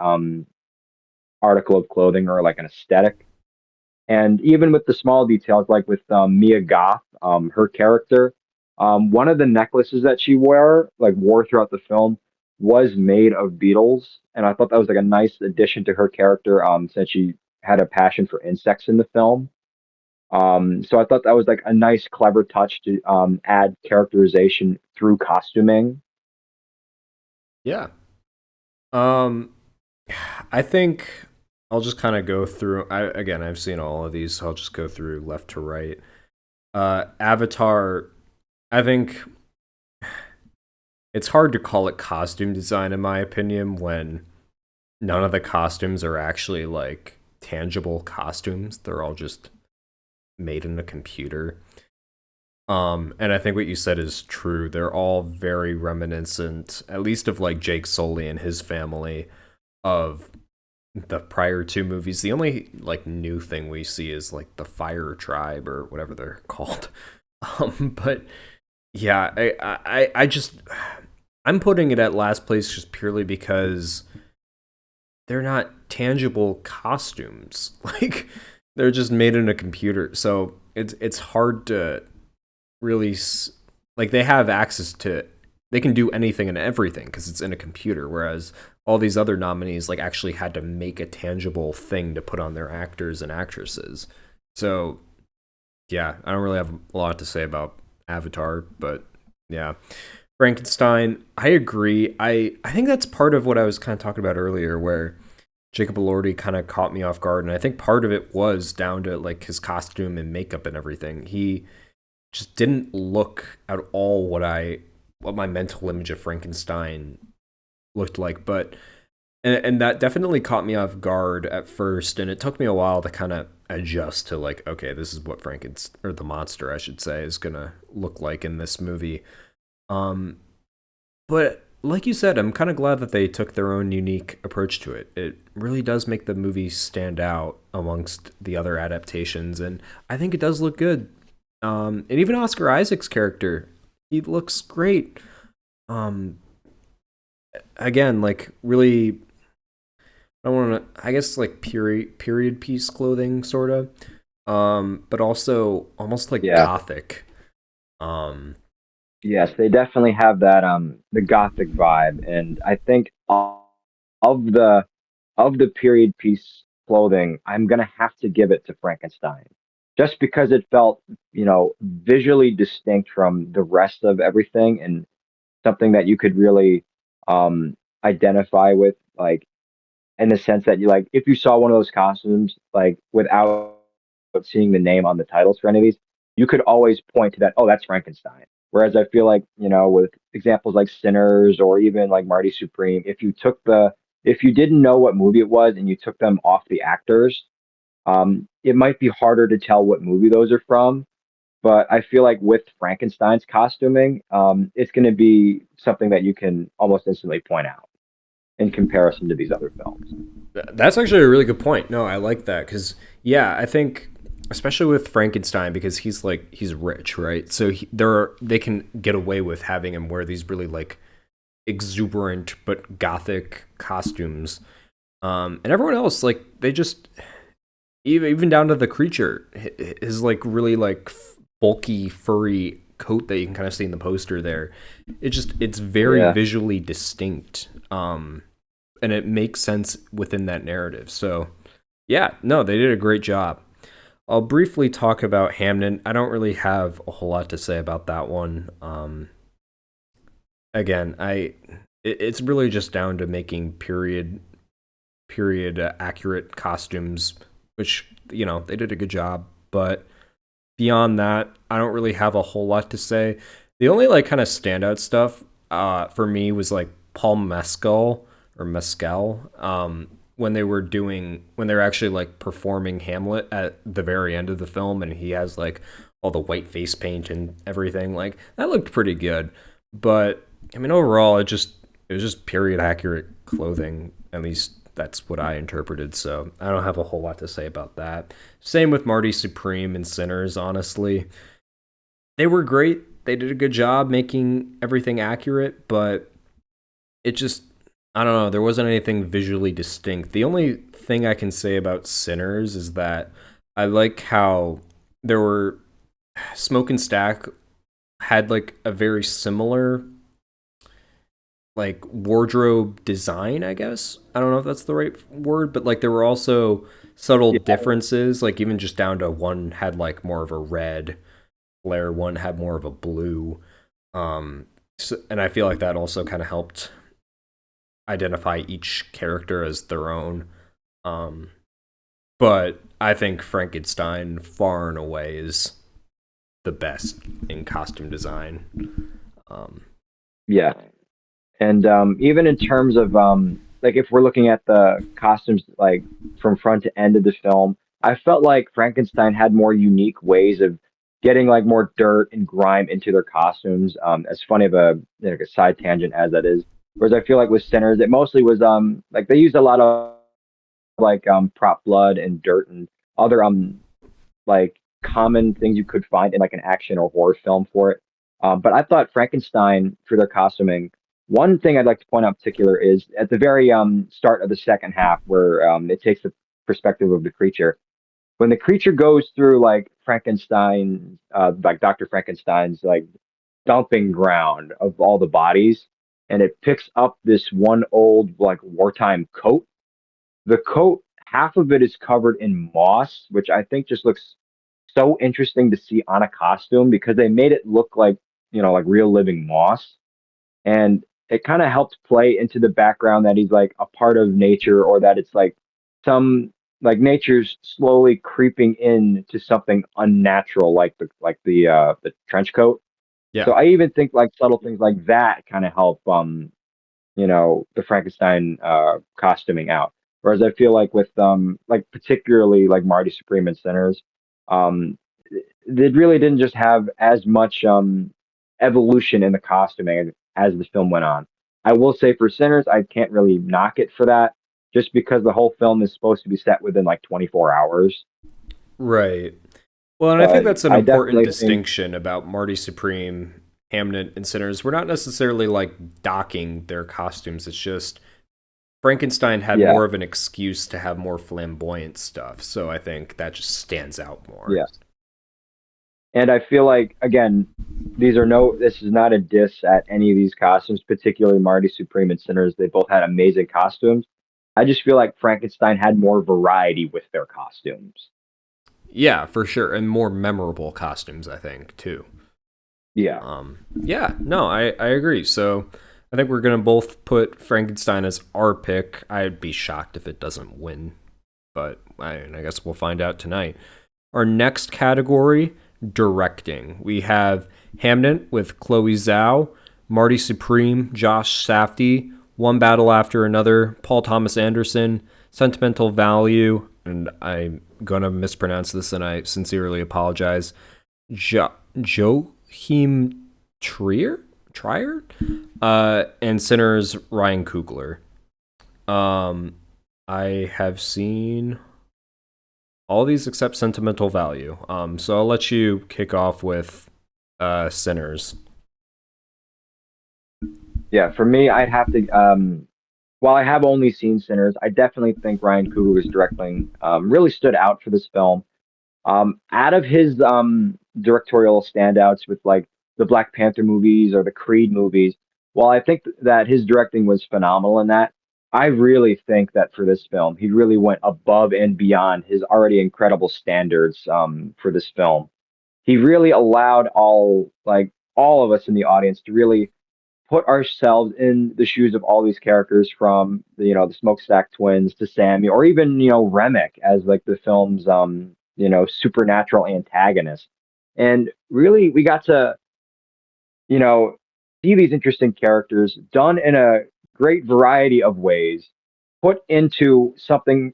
article of clothing or like an aesthetic. And even with the small details, like with Mia Goth, her character, one of the necklaces that she wore throughout the film, was made of beetles, and I thought that was like a nice addition to her character, since she had a passion for insects in the film. So I thought that was like a nice, clever touch to add characterization through costuming. Yeah. Um, I think I'll just kind of go through. Again, I've seen all of these, so I'll just go through left to right. Avatar. I think it's hard to call it costume design, in my opinion, when none of the costumes are actually like tangible costumes. They're all just made in a computer. And I think what you said is true. They're all very reminiscent, at least of like Jake Sully and his family, of the prior two movies. The only like new thing we see is like the Fire Tribe or whatever they're called. But yeah, I just I'm putting it at last place just purely because they're not tangible costumes. Like they're just made in a computer. So it's hard to really like they have access to, they can do anything and everything because it's in a computer, whereas all these other nominees like actually had to make a tangible thing to put on their actors and actresses. So yeah, I don't really have a lot to say about Avatar, but yeah, Frankenstein, I agree. I think that's part of what I was kind of talking about earlier, where Jacob Elordi kind of caught me off guard, and I think part of it was down to like his costume and makeup and everything. He just didn't look at all what my mental image of Frankenstein looked like. But And that definitely caught me off guard at first, and it took me a while to kind of adjust to like, okay, this is what Frankenstein or the monster, I should say, is gonna look like in this movie. Um, but like you said, I'm kind of glad that they took their own unique approach to it. It really does make the movie stand out amongst the other adaptations, and I think it does look good. And even Oscar Isaac's character, he looks great. Um, Again, like really, I want to, I guess like period piece clothing, sort of, but also almost like Yeah. gothic. Um, Yes, they definitely have that the gothic vibe, and I think of the of the period piece clothing, I'm gonna have to give it to Frankenstein, just because it felt, visually distinct from the rest of everything, and something that you could really um identify with, like in the sense that you like if you saw one of those costumes like without seeing the name on the titles for any of these, you could always point to that, oh, that's Frankenstein. Whereas I feel like, with examples like Sinners or even like Marty Supreme, if you didn't know what movie it was and you took them off the actors, it might be harder to tell what movie those are from. But I feel like with Frankenstein's costuming, it's going to be something that you can almost instantly point out in comparison to these other films. that's actually a really good point. No, I like that because yeah, I think especially with Frankenstein because he's rich, right? So they can get away with having him wear these really like exuberant but gothic costumes. And everyone else like they just even down to the creature, his like really like bulky furry coat that you can kind of see in the poster there. It's very Yeah. visually distinct. And it makes sense within that narrative. So, yeah, no, they did a great job. I'll briefly talk about Hamden. I don't really have a whole lot to say about that one. Again, it's really just down to making period accurate costumes, which they did a good job. But beyond that, I don't really have a whole lot to say. The only like kind of standout stuff for me was like Paul Mescal when they were actually like performing Hamlet at the very end of the film, and he has like all the white face paint and everything. Like that looked pretty good, but I mean overall it was just period accurate clothing. At least that's what I interpreted. So I don't have a whole lot to say about that. Same with Marty Supreme and Sinners. Honestly, they were great. They did a good job making everything accurate, but it just I don't know. There wasn't anything visually distinct. The only thing I can say about Sinners is that I like how there were Smoke and Stack had like a very similar like wardrobe design, I guess. I don't know if that's the right word, but like there were also subtle Yeah. differences, like even just down to one had like more of a red flare, one had more of a blue. And I feel like that also kind of helped identify each character as their own. Um, but I think Frankenstein far and away is the best in costume design. Um, Yeah. And even in terms of like if we're looking at the costumes like from front to end of the film, I felt like Frankenstein had more unique ways of getting like more dirt and grime into their costumes. As funny of a side tangent as that is. Whereas I feel like with Sinners, it mostly was like they used a lot of like prop blood and dirt and other like common things you could find in like an action or horror film for it. But I thought Frankenstein for their costuming. One thing I'd like to point out in particular is at the very start of the second half, where it takes the perspective of the creature. When the creature goes through like Frankenstein, like Dr. Frankenstein's like dumping ground of all the bodies, and it picks up this one old like wartime coat. The coat, half of it is covered in moss, which I think just looks so interesting to see on a costume because they made it look like, like real living moss. And it kind of helped play into the background that he's like a part of nature, or that it's like some like nature's slowly creeping in to something unnatural like the trench coat. yeah, So I even think like subtle things like that kind of help the Frankenstein costuming out. Whereas I feel like with like particularly like Marty Supreme and Sinners, um, it really didn't just have as much evolution in the costuming as the film went on. I will say for Sinners, I can't really knock it for that, just because the whole film is supposed to be set within like 24 hours. Right. Well, and I think But that's an I important definitely think, distinction about Marty Supreme, Hamnet, and Sinners. We're not necessarily like docking their costumes. It's just Frankenstein had yeah, more of an excuse to have more flamboyant stuff. So I think that just stands out more. yeah. And I feel like, again, this is not a diss at any of these costumes, particularly Marty Supreme and Sinners. They both had amazing costumes. I just feel like Frankenstein had more variety with their costumes. Yeah, for sure. And more memorable costumes, I think, too. Yeah. Yeah, no, I agree. So I think we're gonna both put Frankenstein as our pick. I'd be shocked if it doesn't win, but I guess we'll find out tonight. Our next category, directing. We have Hamnet with Chloe Zhao, Marty Supreme, Josh Safdie, One Battle After Another, Paul Thomas Anderson, Sentimental Value, and I'm gonna mispronounce this, and I sincerely apologize. Joachim Trier, and Sinners Ryan Coogler. Um, I have seen all these except Sentimental Value. So I'll let you kick off with Sinners. Yeah. For me, I'd have to, while I have only seen Sinners, I definitely think Ryan Coogler's directing really stood out for this film. Out of his directorial standouts with like the Black Panther movies or the Creed movies, while I think that his directing was phenomenal in that, I really think that for this film, he really went above and beyond his already incredible standards for this film. He really allowed all of us in the audience to really put ourselves in the shoes of all these characters from the Smokestack Twins to Sammy or even Remick as like the film's supernatural antagonist. And really we got to you know see these interesting characters done in a great variety of ways put into something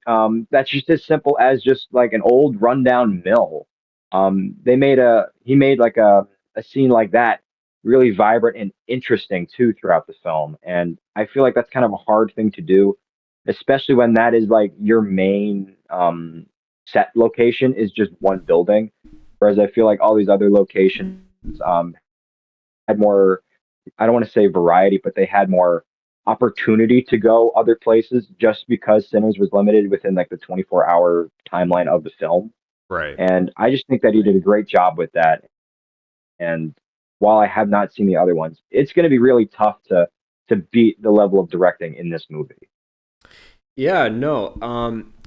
that's just as simple as just like an old rundown mill. He made like a scene like that really vibrant and interesting too throughout the film. And I feel like that's kind of a hard thing to do, especially when that is like your main set location is just one building. Whereas I feel like all these other locations had more, I don't want to say variety, but they had more opportunity to go other places just because Sinners was limited within like the 24-hour timeline of the film. Right. And I just think that he did a great job with that. And while I have not seen the other ones, it's going to be really tough to beat the level of directing in this movie. Yeah, no.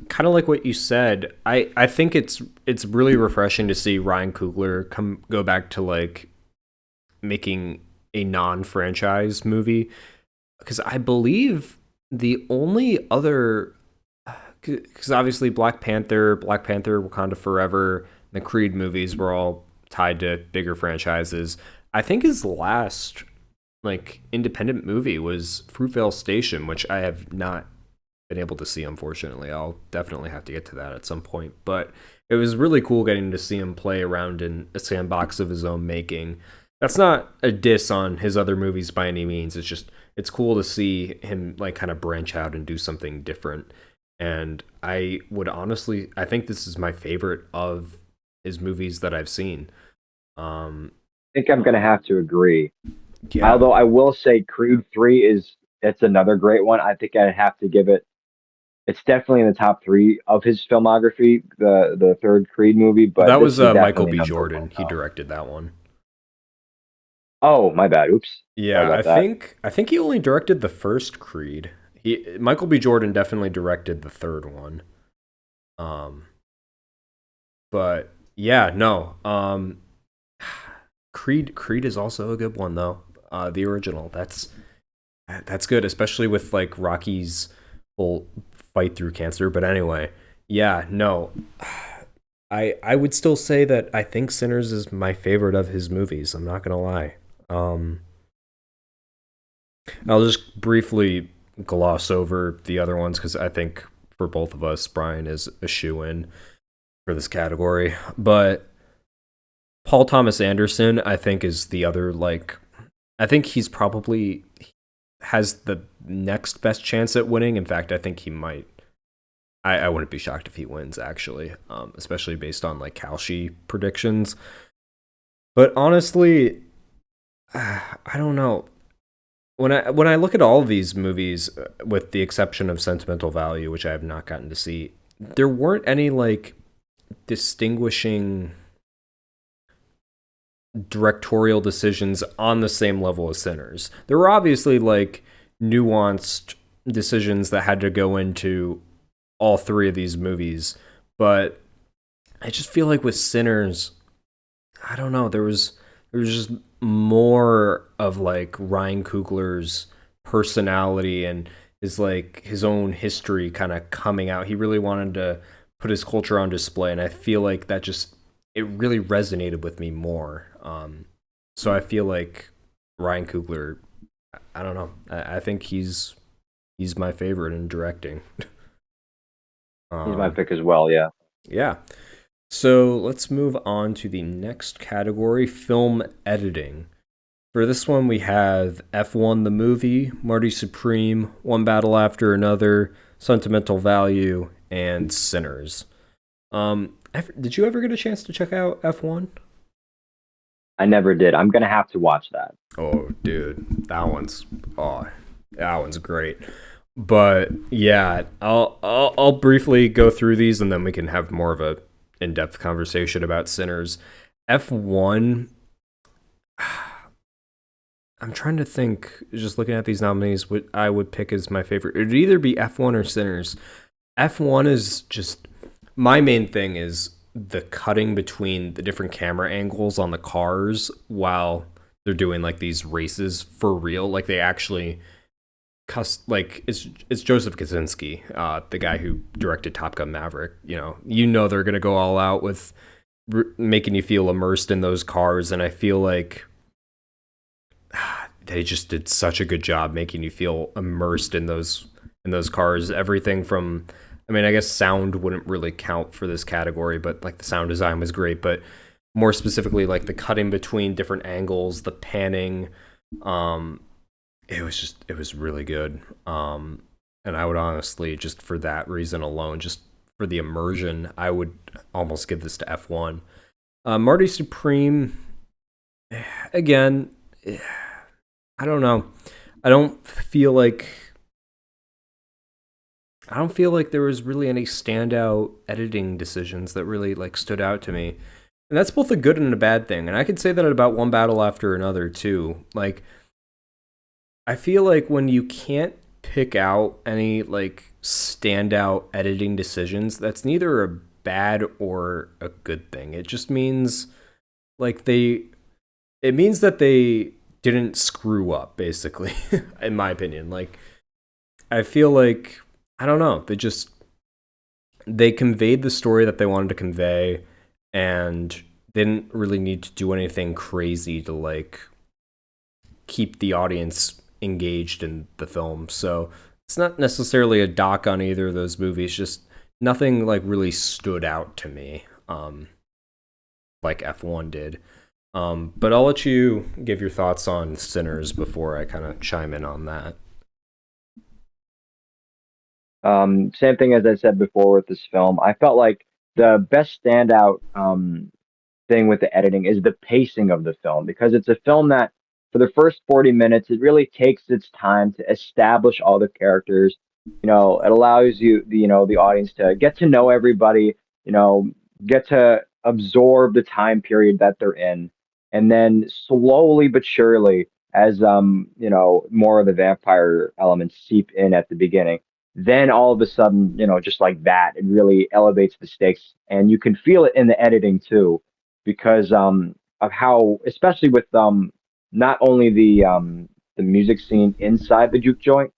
Kind of like what you said. I think it's really refreshing to see Ryan Coogler come go back to like making a non-franchise movie because I believe the only other because obviously Black Panther, Wakanda Forever, the Creed movies were all tied to bigger franchises. I think his last like independent movie was Fruitvale Station, which I have not been able to see, unfortunately. I'll definitely have to get to that at some point. But it was really cool getting to see him play around in a sandbox of his own making. That's not a diss on his other movies by any means. It's just it's cool to see him like kind of branch out and do something different. And I would honestly I think this is my favorite of his movies that I've seen. Um I think I'm going to have to agree. yeah. Although I will say Creed 3 it's another great one. I think I'd have to give it. It's definitely in the top three of his filmography, the third Creed movie, Well, but that was this is Michael definitely B. number one Jordan. He though. directed that one. Oh, my bad. Oops. Sorry Yeah, about that. I think he only directed the first Creed. Michael B. Jordan definitely directed the third one. Um, but yeah, no. Creed is also a good one though. The original. That's good, especially with like Rocky's whole fight through cancer. But anyway, yeah, no. I would still say that I think Sinners is my favorite of his movies. I'm not gonna lie. Um, I'll just briefly gloss over the other ones because I think for both of us, Brian is a shoe in for this category. But Paul Thomas Anderson, I think, is the other like. I think he's probably has the next best chance at winning. In fact, I think he might. I wouldn't be shocked if he wins, actually, especially based on like Kalshi predictions. But honestly, I don't know. When I look at all of these movies, with the exception of Sentimental Value, which I have not gotten to see, there weren't any like distinguishing directorial decisions on the same level as Sinners. There were obviously like nuanced decisions that had to go into all three of these movies, but I just feel like with Sinners, I don't know, there was just more of like Ryan Coogler's personality and his own history kind of coming out. He really wanted to put his culture on display, and I feel like that just it really resonated with me more. So I feel like Ryan Coogler. I don't know. I think he's my favorite in directing. He's my Um, pick as well. Yeah. yeah. So let's move on to the next category, film editing. For this one, we have F1 the movie, Marty Supreme, One Battle After Another, Sentimental Value, and Sinners. Did you ever get a chance to check out F1? I never did. I'm gonna have to watch that. Oh, dude, oh, that one's great. But yeah, I'll briefly go through these, and then we can have more of a in-depth conversation about Sinners. F1. I'm trying to think. Just looking at these nominees, what I would pick as my favorite. It'd either be F1 or Sinners. F1 is just my main thing is the cutting between the different camera angles on the cars while they're doing like these races for real. Like they actually like it's Joseph Kaczynski, the guy who directed Top Gun Maverick. You know they're gonna go all out with making you feel immersed in those cars, and I feel like they just did such a good job making you feel immersed in those cars. Everything from, I mean, I guess sound wouldn't really count for this category, but like the sound design was great. But more specifically, like the cutting between different angles, the panning, um, it was really good. And I would honestly, just for that reason alone, just for the immersion, I would almost give this to F1. Marty Supreme, again, I don't know. I don't feel like I don't feel like there was really any standout editing decisions that really like stood out to me. And that's both a good and a bad thing. And I could say that about One Battle After Another too. Like I feel like when you can't pick out any like standout editing decisions, that's neither a bad or a good thing. It just means like it means that they didn't screw up basically, in my opinion. Like I feel like I don't know, they conveyed the story that they wanted to convey and didn't really need to do anything crazy to like keep the audience engaged in the film. So it's not necessarily a doc on either of those movies, just nothing like really stood out to me, like F1 did. But I'll let you give your thoughts on Sinners before I kind of chime in on that. Same thing as I said before with this film. I felt like the best standout thing with the editing is the pacing of the film because it's a film that for the first 40 minutes it really takes its time to establish all the characters. It allows the audience to get to know everybody, you know, get to absorb the time period that they're in, and then slowly but surely as more of the vampire elements seep in at the beginning, then all of a sudden, just like that, it really elevates the stakes and you can feel it in the editing too because of how, especially with not only the music scene inside the juke joint,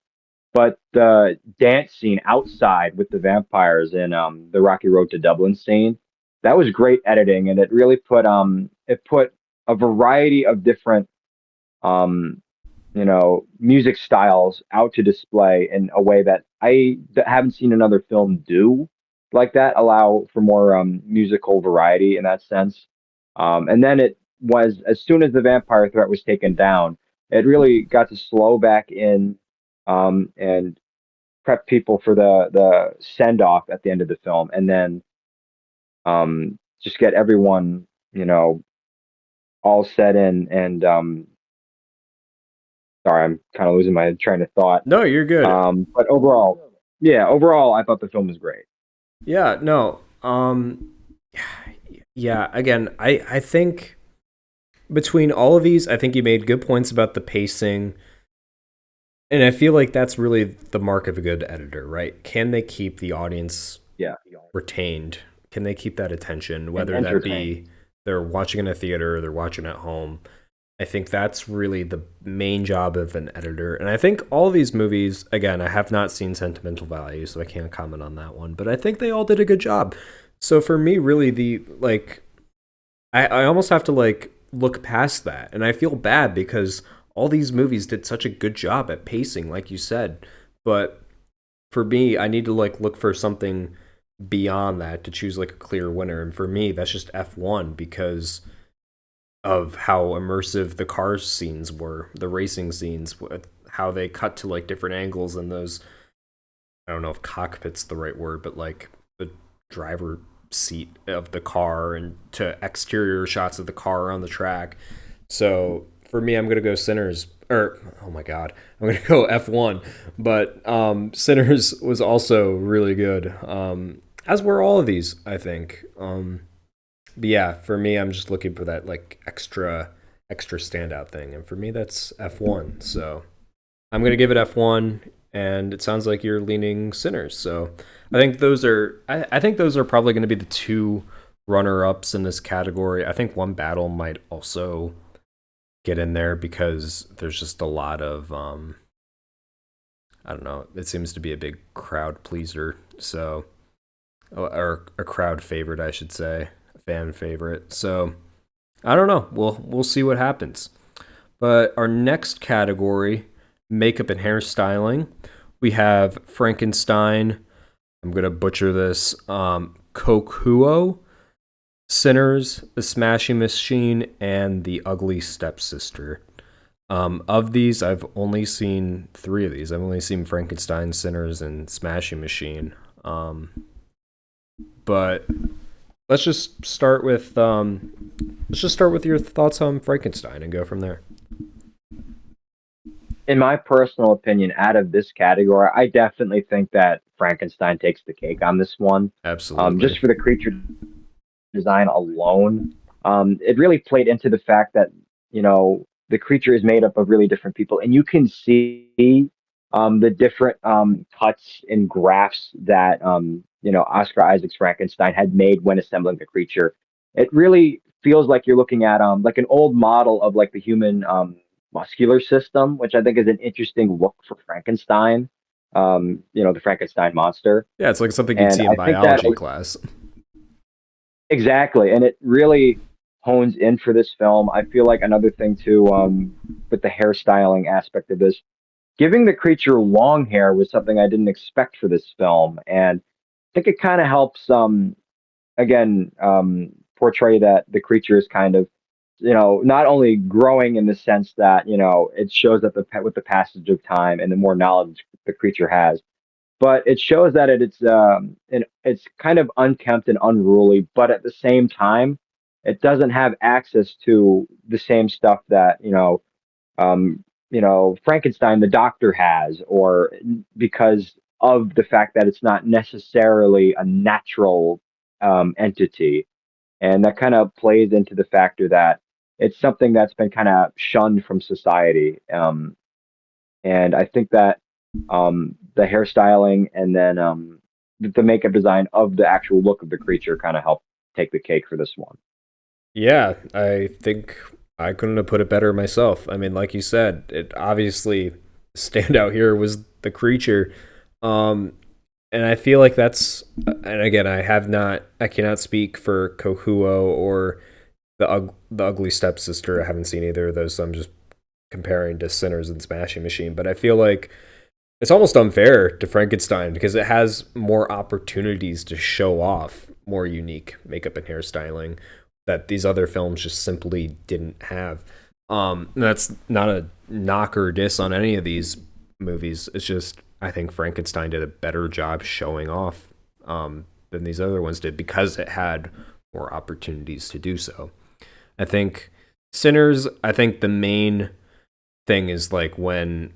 but the dance scene outside with the vampires in the Rocky Road to Dublin scene. That was great editing, and it put a variety of different um music styles out to display in a way that haven't seen another film do like that, allow for more musical variety in that sense. And then it was, as soon as the vampire threat was taken down, it really got to slow back in and prep people for the send off at the end of the film, and then just get everyone, all set in. And sorry, I'm kind of losing my train of thought. No, you're good. But overall, yeah, overall, I thought the film was great. Yeah, no. Yeah, again, I think between all of these, I think you made good points about the pacing. And I feel like that's really the mark of a good editor, right? Can they keep the audience Yeah, retained? Can they keep that attention, and whether that entertained. be they're watching in a theater or they're watching at home? I think that's really the main job of an editor. And I think all these movies, again, I have not seen Sentimental Value, so I can't comment on that one, but I think they all did a good job. So for me, really, I almost have to look past that. And I feel bad because all these movies did such a good job at pacing, like you said. But for me, I need to look for something beyond that to choose like a clear winner. And for me, that's just F1 because of how immersive the car scenes were, the racing scenes, how they cut to like different angles and those, I don't know if cockpit's the right word, but like the driver seat of the car and to exterior shots of the car on the track. So for me, I'm gonna go Sinners. Or oh my god, I'm gonna go F1. But Sinners was also really good. As were all of these, I think. But yeah, for me, I'm just looking for that like extra standout thing, and for me, that's F1. So I'm gonna give it F1, and it sounds like you're leaning Sinners. So I think those are probably going to be the two runner ups in this category. I think One Battle might also get in there because there's just a lot of I don't know. It seems to be a big crowd pleaser. So or a crowd favorite, I should say, a fan favorite. So I don't know. We'll see what happens. But our next category, makeup and hairstyling, we have Frankenstein. I'm gonna butcher this. Kokuo, Sinners, The Smashing Machine, and The Ugly Stepsister. Of these, I've only seen three of these. I've only seen Frankenstein, Sinners, and Smashing Machine. But let's just start with your thoughts on Frankenstein and go from there. In my personal opinion, out of this category, I definitely think that Frankenstein takes the cake on this one. Absolutely. Just for the creature design alone, it really played into the fact that the creature is made up of really different people, and you can see the different cuts and graphs that Oscar Isaac's Frankenstein had made when assembling the creature. It really feels like you're looking at like an old model of like the human muscular system, which I think is an interesting look for Frankenstein. The Frankenstein monster, Yeah, it's like something you'd and see in I think that biology class. exactly, and it really hones in for this film. I feel like another thing too, with the hairstyling aspect of this, giving the creature long hair was something I didn't expect for this film, and I think it kind of helps, again, portray that the creature is kind of, not only growing in the sense that it shows that with the passage of time and the more knowledge the creature has, but it shows that it's kind of unkempt and unruly, but at the same time, it doesn't have access to the same stuff that Frankenstein the doctor has, or because of the fact that it's not necessarily a natural entity, and that kind of plays into the factor that it's something that's been kind of shunned from society. And I think that the hairstyling and then the makeup design of the actual look of the creature kind of helped take the cake for this one. Yeah, I think I couldn't have put it better myself. I mean, like you said, it obviously standout here was the creature. Um, and I feel like and again, I cannot speak for Kohuo or the Ugly Stepsister. I haven't seen either of those, so I'm just comparing to Sinners and Smashing Machine, but I feel like it's almost unfair to Frankenstein because it has more opportunities to show off more unique makeup and hairstyling that these other films just simply didn't have. And that's not a knock or diss on any of these movies. It's just I think Frankenstein did a better job showing off than these other ones did because it had more opportunities to do so. I think Sinners. I think the main thing is like when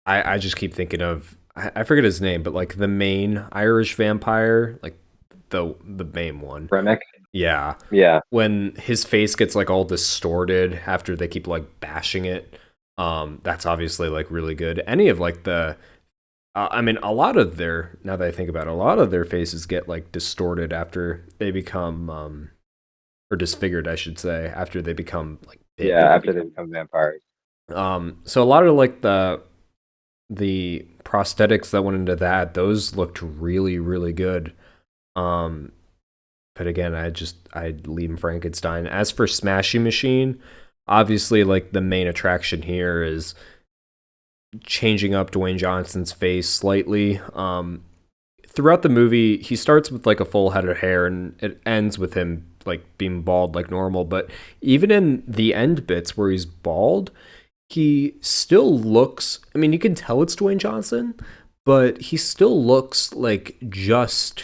I just keep thinking of I forget his name, but like the main Irish vampire, like the main one. Remick. Yeah. Yeah. When his face gets like all distorted after they keep like bashing it. That's obviously like really good. Any of like the I mean a lot of their now that I think about it, a lot of their faces get like distorted after they become or disfigured I should say, after they become like Yeah. bitten. After they become vampires. So a lot of like the prosthetics that went into that, those looked really, really good. Um, but again, I'd leave Frankenstein. As for Smashing Machine, obviously, like the main attraction here is changing up Dwayne Johnson's face slightly. Throughout the movie, he starts with like a full head of hair, and it ends with him like being bald like normal. But even in the end bits where he's bald, he still looks. I mean, you can tell it's Dwayne Johnson, but he still looks like just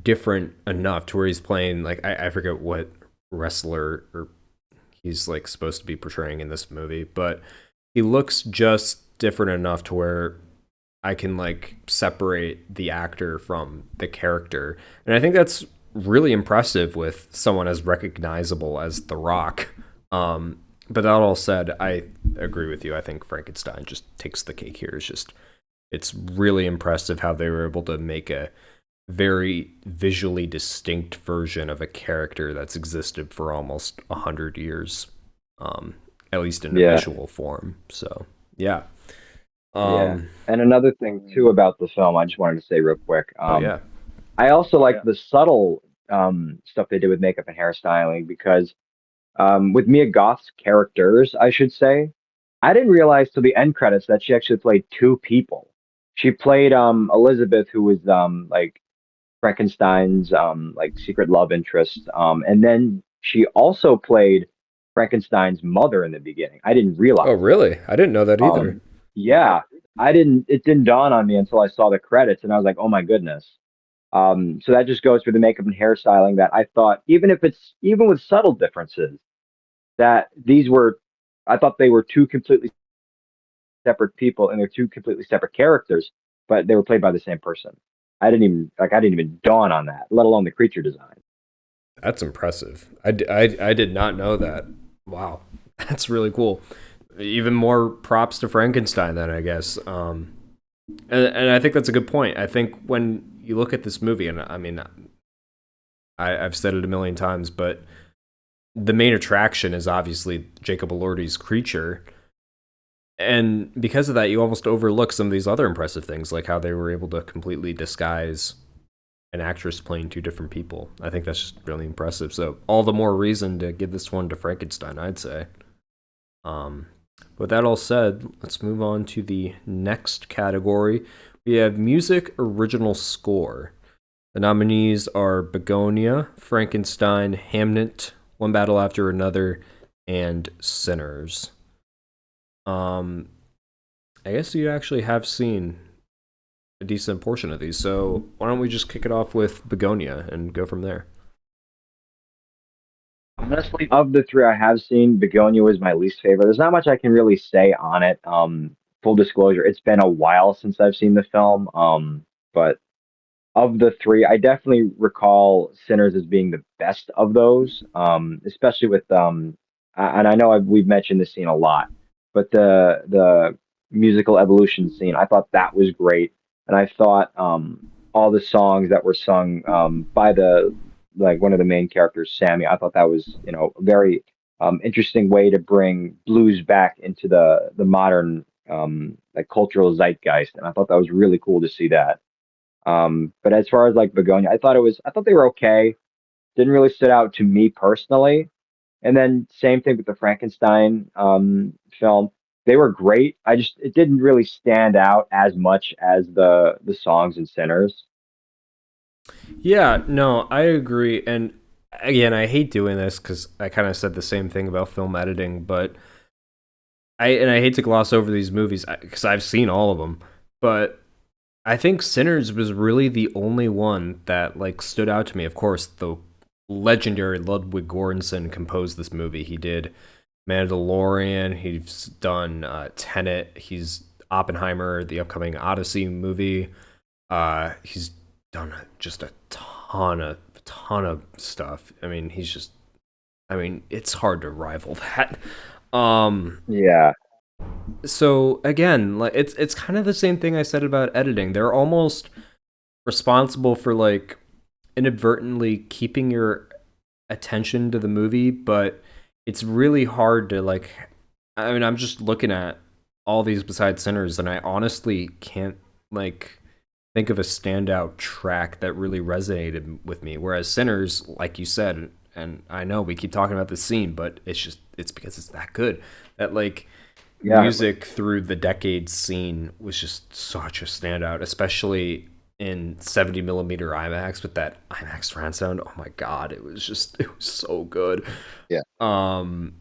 different enough to where he's playing like I forget what wrestler or he's like supposed to be portraying in this movie, but he looks just different enough to where I can like separate the actor from the character. And I think that's really impressive with someone as recognizable as The Rock. But that all said, I agree with you. I think Frankenstein just takes the cake here. It's really impressive how they were able to make a very visually distinct version of a character that's existed for almost 100 years, at least in a Yeah. visual form. So yeah. Yeah. Um, And another thing too about the film, I just wanted to say real quick. oh yeah. I also like the subtle stuff they did with makeup and hairstyling because with Mia Goth's characters, I should say, I didn't realize till the end credits that she actually played two people. She played Elizabeth, who was like Frankenstein's like secret love interest, and then she also played Frankenstein's mother in the beginning. I didn't Oh realize that. really? I didn't know that either. Yeah, I didn't. It didn't dawn on me until I saw the credits, and I was like, oh my goodness. So that just goes for the makeup and hairstyling that I thought, even with subtle differences, that these were, I thought they were two completely separate people and they're two completely separate characters, but they were played by the same person. I didn't even dawn on that, let alone the creature design. That's impressive. I did not know that. Wow. That's really cool. Even more props to Frankenstein then, I guess. And I think that's a good point. I think when you look at this movie, and I mean, I've said it a million times, but the main attraction is obviously Jacob Elordi's creature. And because of that, you almost overlook some of these other impressive things, like how they were able to completely disguise an actress playing two different people. I think that's just really impressive. So all the more reason to give this one to Frankenstein, I'd say. Um, with that all said, let's move on to the next category. We have music original score. The nominees are Begonia, Frankenstein, Hamnet, One Battle After Another, and Sinners. Um, I guess you actually have seen a decent portion of these, so why don't we just kick it off with Begonia and go from there? Honestly, of the three I have seen, Begonia was my least favorite. There's not much I can really say on it. Full disclosure, it's been a while since I've seen the film. But of the three, I definitely recall Sinners as being the best of those. Especially with and I know we've mentioned this scene a lot, but the musical evolution scene, I thought that was great, and I thought all the songs that were sung by the like one of the main characters, Sammy, I thought that was a very interesting way to bring blues back into the modern like cultural zeitgeist, and I thought that was really cool to see that. But as far as like Begonia, I thought they were okay. Didn't really stood out to me personally. And then same thing with the Frankenstein film. They were great. I just it didn't really stand out as much as the songs and Sinners. Yeah, no, I agree. And again, I hate doing this because I kind of said the same thing about film editing, but I hate to gloss over these movies because I've seen all of them, but I think Sinners was really the only one that like stood out to me. Of course, the legendary Ludwig Göransson composed this movie. He did Mandalorian. He's done Tenet. He's Oppenheimer, the upcoming Odyssey movie. He's done just a ton of stuff. I mean, he's just. I mean, it's hard to rival that. Um, Yeah, so again, like it's kind of the same thing I said about editing. They're almost responsible for like inadvertently keeping your attention to the movie, but it's really hard to like. I mean, I'm just looking at all these besides Sinners, and I honestly can't like think of a standout track that really resonated with me. Whereas Sinners, like you said, and I know we keep talking about the scene, but it's because it's that good. That like yeah, music through the decades scene was just such a standout, especially in 70 millimeter IMAX with that IMAX surround sound. Oh my god, it was so good. yeah, Um,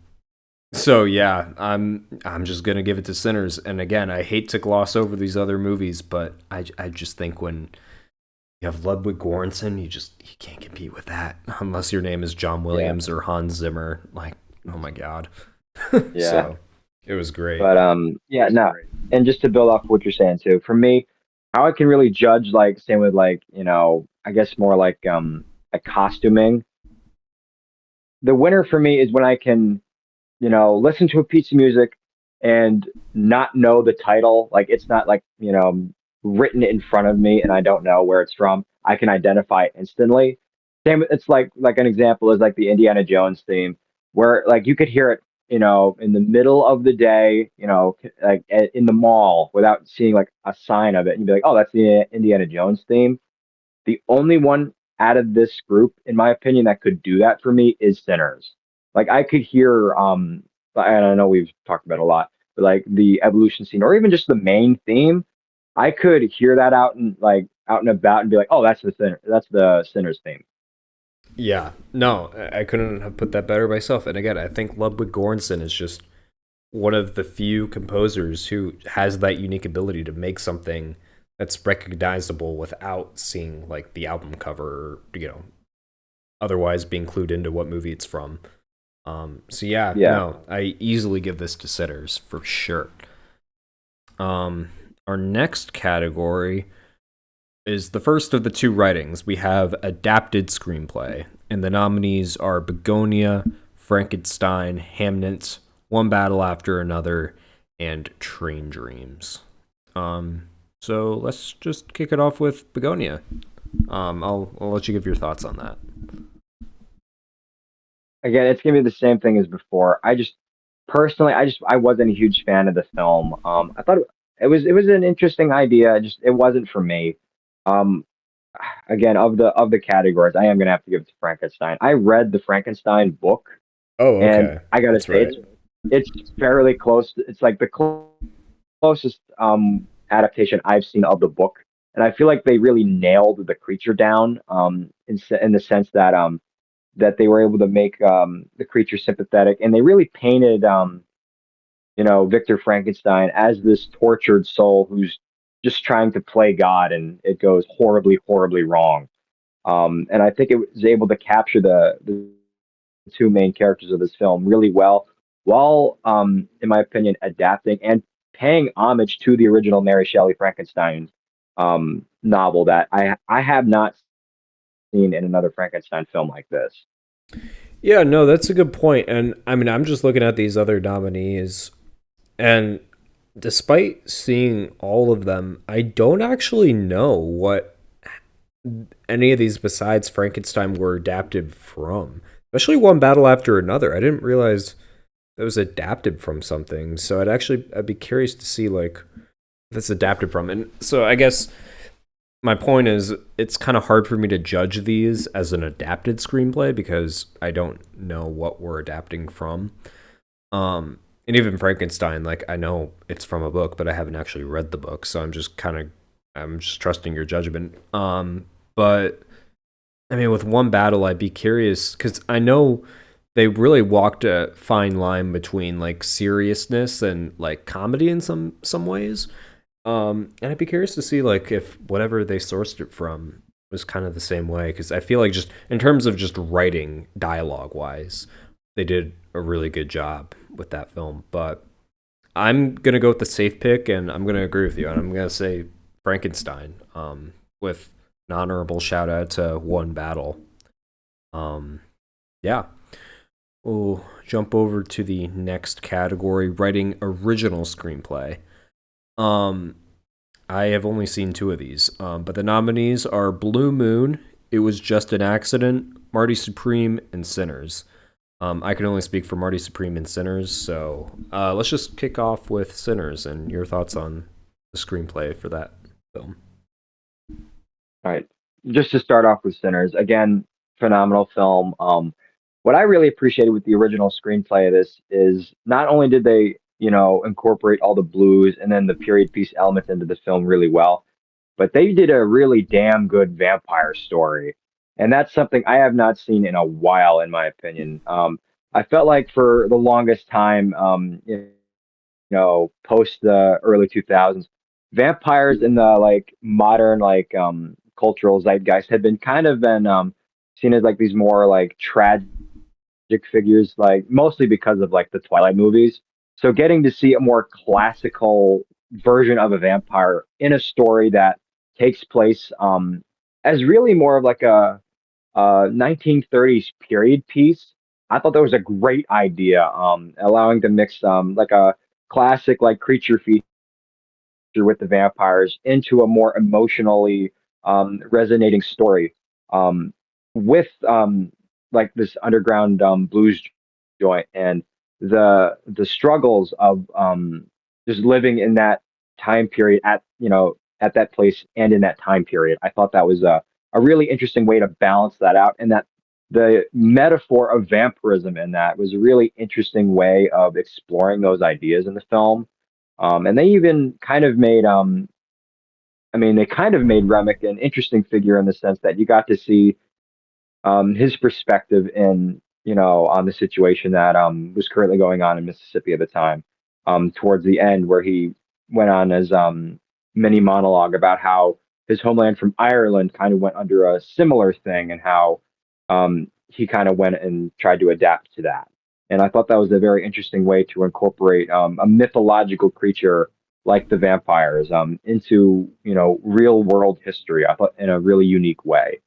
so yeah, I'm just gonna give it to Sinners. And again, I hate to gloss over these other movies, but I just think when you have Ludwig Göransson, you can't compete with that unless your name is John yeah, Williams or Hans Zimmer. Like, oh my god. yeah. So it was great. But yeah, no. And just to build off what you're saying too, for me, how I can really judge like same with like, I guess more like costuming. The winner for me is when I can, listen to a piece of music and not know the title. Like it's not like, written in front of me and I don't know where it's from. I can identify it instantly. Same, it's like an example is like the Indiana Jones theme, where like you could hear it, in the middle of the day, like in the mall without seeing like a sign of it, and you'd be like, oh, that's the Indiana Jones theme. The only one out of this group, in my opinion, that could do that for me is Sinners. Like I could hear, and I know we've talked about it a lot, but like the evolution scene, or even just the main theme, I could hear that out and about and be like, oh, that's the Sinners theme. Yeah, no, I couldn't have put that better myself. And again, I think Ludwig Göransson is just one of the few composers who has that unique ability to make something that's recognizable without seeing like the album cover, or, otherwise being clued into what movie it's from. So yeah, Yeah. no, I easily give this to Sinners for sure. Um, our next category is the first of the two writings. We have adapted screenplay, and the nominees are Begonia, Frankenstein, Hamnet, One Battle After Another, and Train Dreams. So let's just kick it off with Begonia. I'll let you give your thoughts on that. Again, it's gonna be the same thing as before. I just personally, I wasn't a huge fan of the film. I thought it was an interesting idea. Just it wasn't for me. Um, again, of the categories, I am gonna have to give it to Frankenstein. I read the Frankenstein book, Oh, and okay. I gotta That's say right. it's fairly close. It's like the closest adaptation I've seen of the book, and I feel like they really nailed the creature down in the sense that they were able to make the creature sympathetic, and they really painted Victor Frankenstein as this tortured soul who's just trying to play God, and it goes horribly, horribly wrong. And I think it was able to capture the two main characters of this film really well, while, in my opinion, adapting and paying homage to the original Mary Shelley Frankenstein novel that I have not seen in another Frankenstein film like this. Yeah, no, that's a good point. And I mean, I'm just looking at these other nominees, and despite seeing all of them, I don't actually know what any of these besides Frankenstein were adapted from. Especially One Battle After Another. I didn't realize it was adapted from something. So I'd be curious to see like if it's adapted from. And so I guess my point is, it's kind of hard for me to judge these as an adapted screenplay because I don't know what we're adapting from. And even Frankenstein, like I know it's from a book, but I haven't actually read the book, so I'm just trusting your judgment. But I mean, with one battle, I'd be curious because I know they really walked a fine line between like seriousness and like comedy in some ways. And I'd be curious to see like if whatever they sourced it from was kind of the same way because I feel like just in terms of just writing dialogue wise, they did a really good job with that film. But I'm gonna go with the safe pick, and I'm gonna agree with you, and I'm gonna say Frankenstein. With an honorable shout out to One Battle. Um, yeah, we'll jump over to the next category: writing original screenplay. Um, I have only seen two of these, but the nominees are Blue Moon, It Was Just an Accident, Marty Supreme, and Sinners. I can only speak for Marty Supreme and Sinners, so let's just kick off with Sinners and your thoughts on the screenplay for that film. All right. Just to start off with Sinners, again, phenomenal film. What I really appreciated with the original screenplay of this is not only did they, incorporate all the blues and then the period piece elements into the film really well, but they did a really damn good vampire story. And that's something I have not seen in a while, in my opinion. I felt like for the longest time, post the early 2000s, vampires in the like modern like cultural zeitgeist had been kind of been seen as like these more like tragic figures, like mostly because of like the Twilight movies. So getting to see a more classical version of a vampire in a story that takes place as really more of like a 1930s period piece. I thought that was a great idea, allowing to mix like a classic like creature feature with the vampires into a more emotionally resonating story with like this underground blues joint and the struggles of just living in that time period at at that place and in that time period. I thought that was a really interesting way to balance that out, and that the metaphor of vampirism in that was a really interesting way of exploring those ideas in the film. And they even kind of made I mean, they kind of made Remick an interesting figure in the sense that you got to see his perspective in on the situation that was currently going on in Mississippi at the time. Towards the end, where he went on his mini monologue about how his homeland from Ireland kind of went under a similar thing, and how he kind of went and tried to adapt to that. And I thought that was a very interesting way to incorporate a mythological creature like the vampires into real world history. I thought in a really unique way.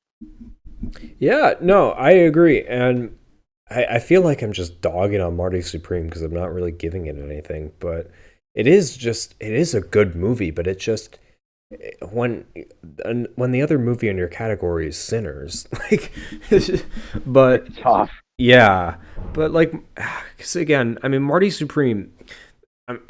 Yeah, no, I agree, and I feel like I'm just dogging on Marty Supreme because I'm not really giving it anything, but it is a good movie, but it just when when the other movie in your category is Sinners, like, but It's tough. yeah, but like, because again, I mean, Marty Supreme.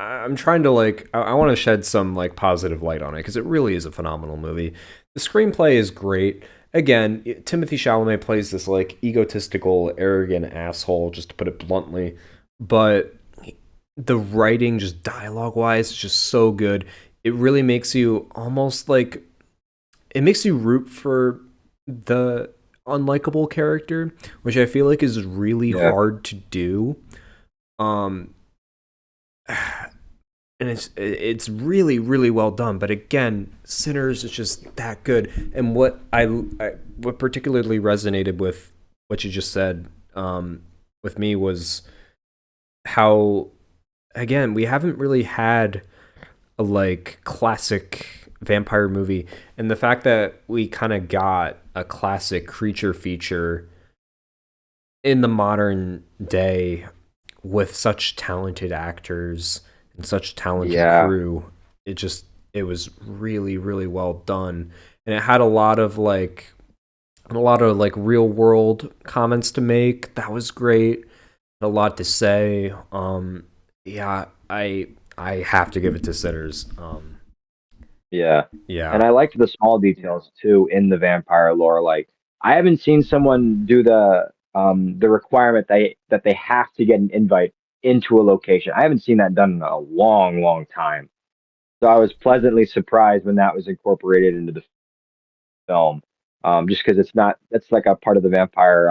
I'm trying to like I want to shed some like positive light on it because it really is a phenomenal movie. The screenplay is great. Again, Timothy Chalamet plays this like egotistical, arrogant asshole, just to put it bluntly. But the writing, just dialogue wise, is just so good. It really makes you almost like it makes you root for the unlikable character, which I feel like is really Yeah. hard to do. Um, and it's really well done. But again, Sinners is just that good. And what particularly resonated with what you just said with me was how again we haven't really had a like classic vampire movie, and the fact that we kind of got a classic creature feature in the modern day with such talented actors and such talented Yeah. crew, it was really well done, and it had a lot of like real world comments to make. That was great. A lot to say. Yeah, I have to give it to Sinners. Yeah. And Yeah. I liked the small details too in the vampire lore. Like I haven't seen someone do the requirement that they have to get an invite into a location. I haven't seen that done in a long, long time. So I was pleasantly surprised when that was incorporated into the film. Just because it's not that's like a part of the vampire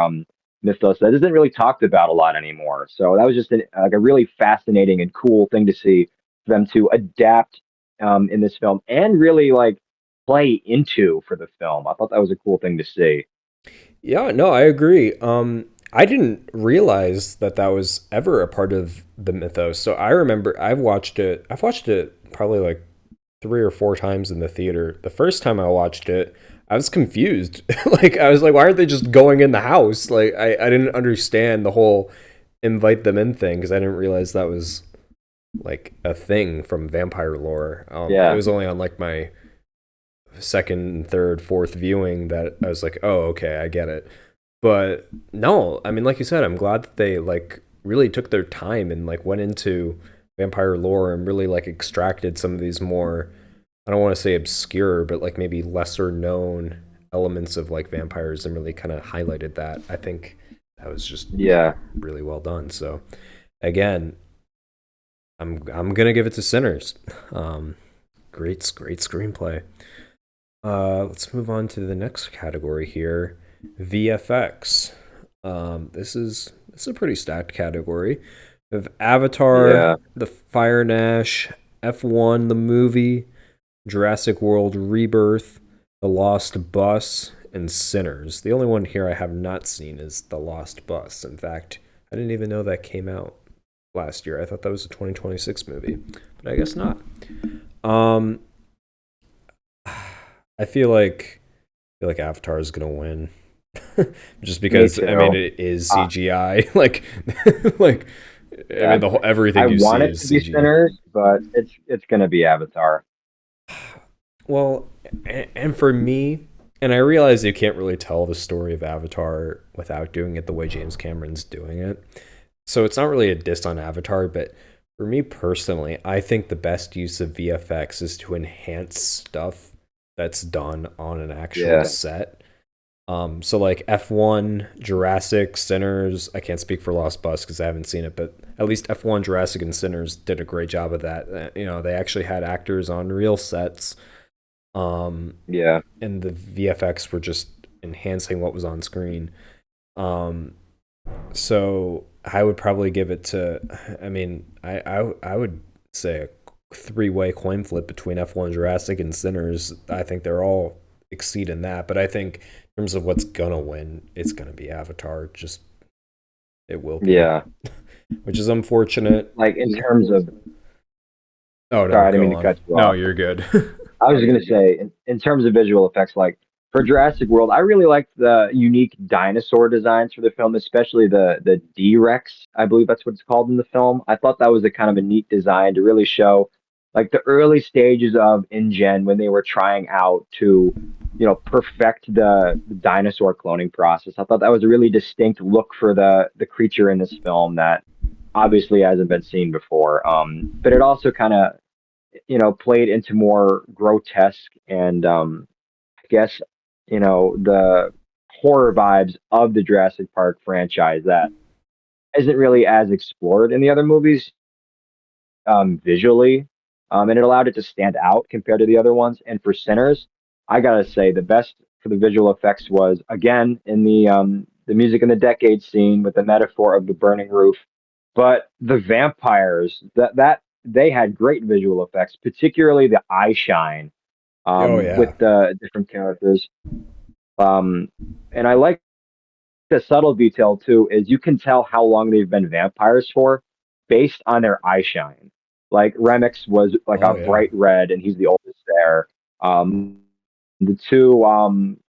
mythos that isn't really talked about a lot anymore. So that was just like a really fascinating and cool thing to see them to adapt in this film and really like play into for the film. I thought that was a cool thing to see. Yeah, no, I agree. I didn't realize that that was ever a part of the mythos. So I remember I've watched it. I've watched it probably like 3 or 4 times in the theater. The first time I watched it, I was confused. Like I was like, why aren't they just going in the house? Like I didn't understand the whole invite them in thing because I didn't realize that was like a thing from vampire lore. It Yeah, was only on like my second, third, fourth viewing that I was like, oh, okay, I get it. But no, I mean, like you said, I'm glad that they like really took their time and like went into vampire lore and really like extracted some of these more, I don't want to say obscure, but like maybe lesser known elements of like vampires and really kind of highlighted that. I think that was just yeah, really well done. So again, I'm gonna give it to Sinners. Um, great screenplay. Let's move on to the next category here, VFX. This is a pretty stacked category. We have Avatar, yeah, The Fire Nash, F1, the movie, Jurassic World Rebirth, The Lost Bus, and Sinners. The only one here I have not seen is The Lost Bus. In fact, I didn't even know that came out last year. I thought that was a 2026 movie, but I guess not. Um, I feel like Avatar is gonna win, just me because I mean too. it is Uh, CGI. Like I yeah, mean the whole I everything you see want it is to be CG. Sinners, but it's gonna be Avatar. Well, and for me, and I realize you can't really tell the story of Avatar without doing it the way James Cameron's doing it. So it's not really a diss on Avatar, but for me personally, I think the best use of VFX is to enhance stuff that's done on an actual Yeah, set. So like F1, Jurassic, Sinners. I can't speak for Lost Bus because I haven't seen it, but at least F1, Jurassic, and Sinners did a great job of that. They actually had actors on real sets, um, yeah, and the VFX were just enhancing what was on screen. Um, so I would probably give it to. I mean, I would say a three-way coin flip between F1, Jurassic, and Sinners. I think they're all exceeding that, but I think in terms of what's gonna win, it's gonna be Avatar. Just it will be, yeah. which is unfortunate. Like in terms of, Oh no, sorry, I didn't go mean to on. cut you No, off. you're good. I was going to say, in terms of visual effects, like for Jurassic World, I really liked the unique dinosaur designs for the film, especially the D Rex. I believe that's what it's called in the film. I thought that was a kind of a neat design to really show, like the early stages of InGen when they were trying out to, perfect the dinosaur cloning process. I thought that was a really distinct look for the creature in this film that obviously hasn't been seen before. But it also kind of played into more grotesque and I guess, the horror vibes of the Jurassic Park franchise that isn't really as explored in the other movies visually. And it allowed it to stand out compared to the other ones. And for Sinners, I gotta say the best for the visual effects was again in the music in the decade scene with the metaphor of the burning roof. But the vampires that they had great visual effects, particularly the eye shine Oh with yeah. the different characters. Um, and I like the subtle detail too is you can tell how long they've been vampires for based on their eye shine. Like Remix was like Oh a yeah. bright red, and he's the oldest there. The two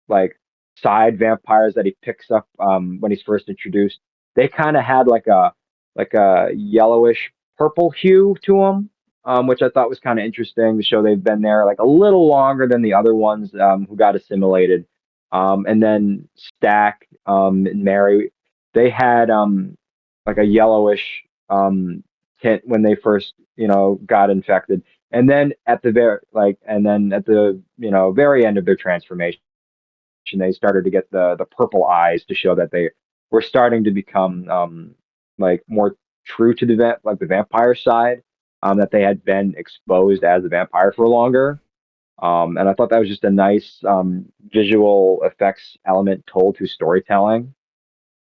like side vampires that he picks up when he's first introduced, they kind of had like a yellowish purple hue to them, which I thought was kind of interesting to show they've been there like a little longer than the other ones who got assimilated. And then Stack and Mary, they had like a yellowish tint when they first got infected. And then at the very and then at the very end of their transformation, they started to get the purple eyes to show that they were starting to become like more true to the vampire side, that they had been exposed as a vampire for longer. And I thought that was just a nice visual effects element told through storytelling.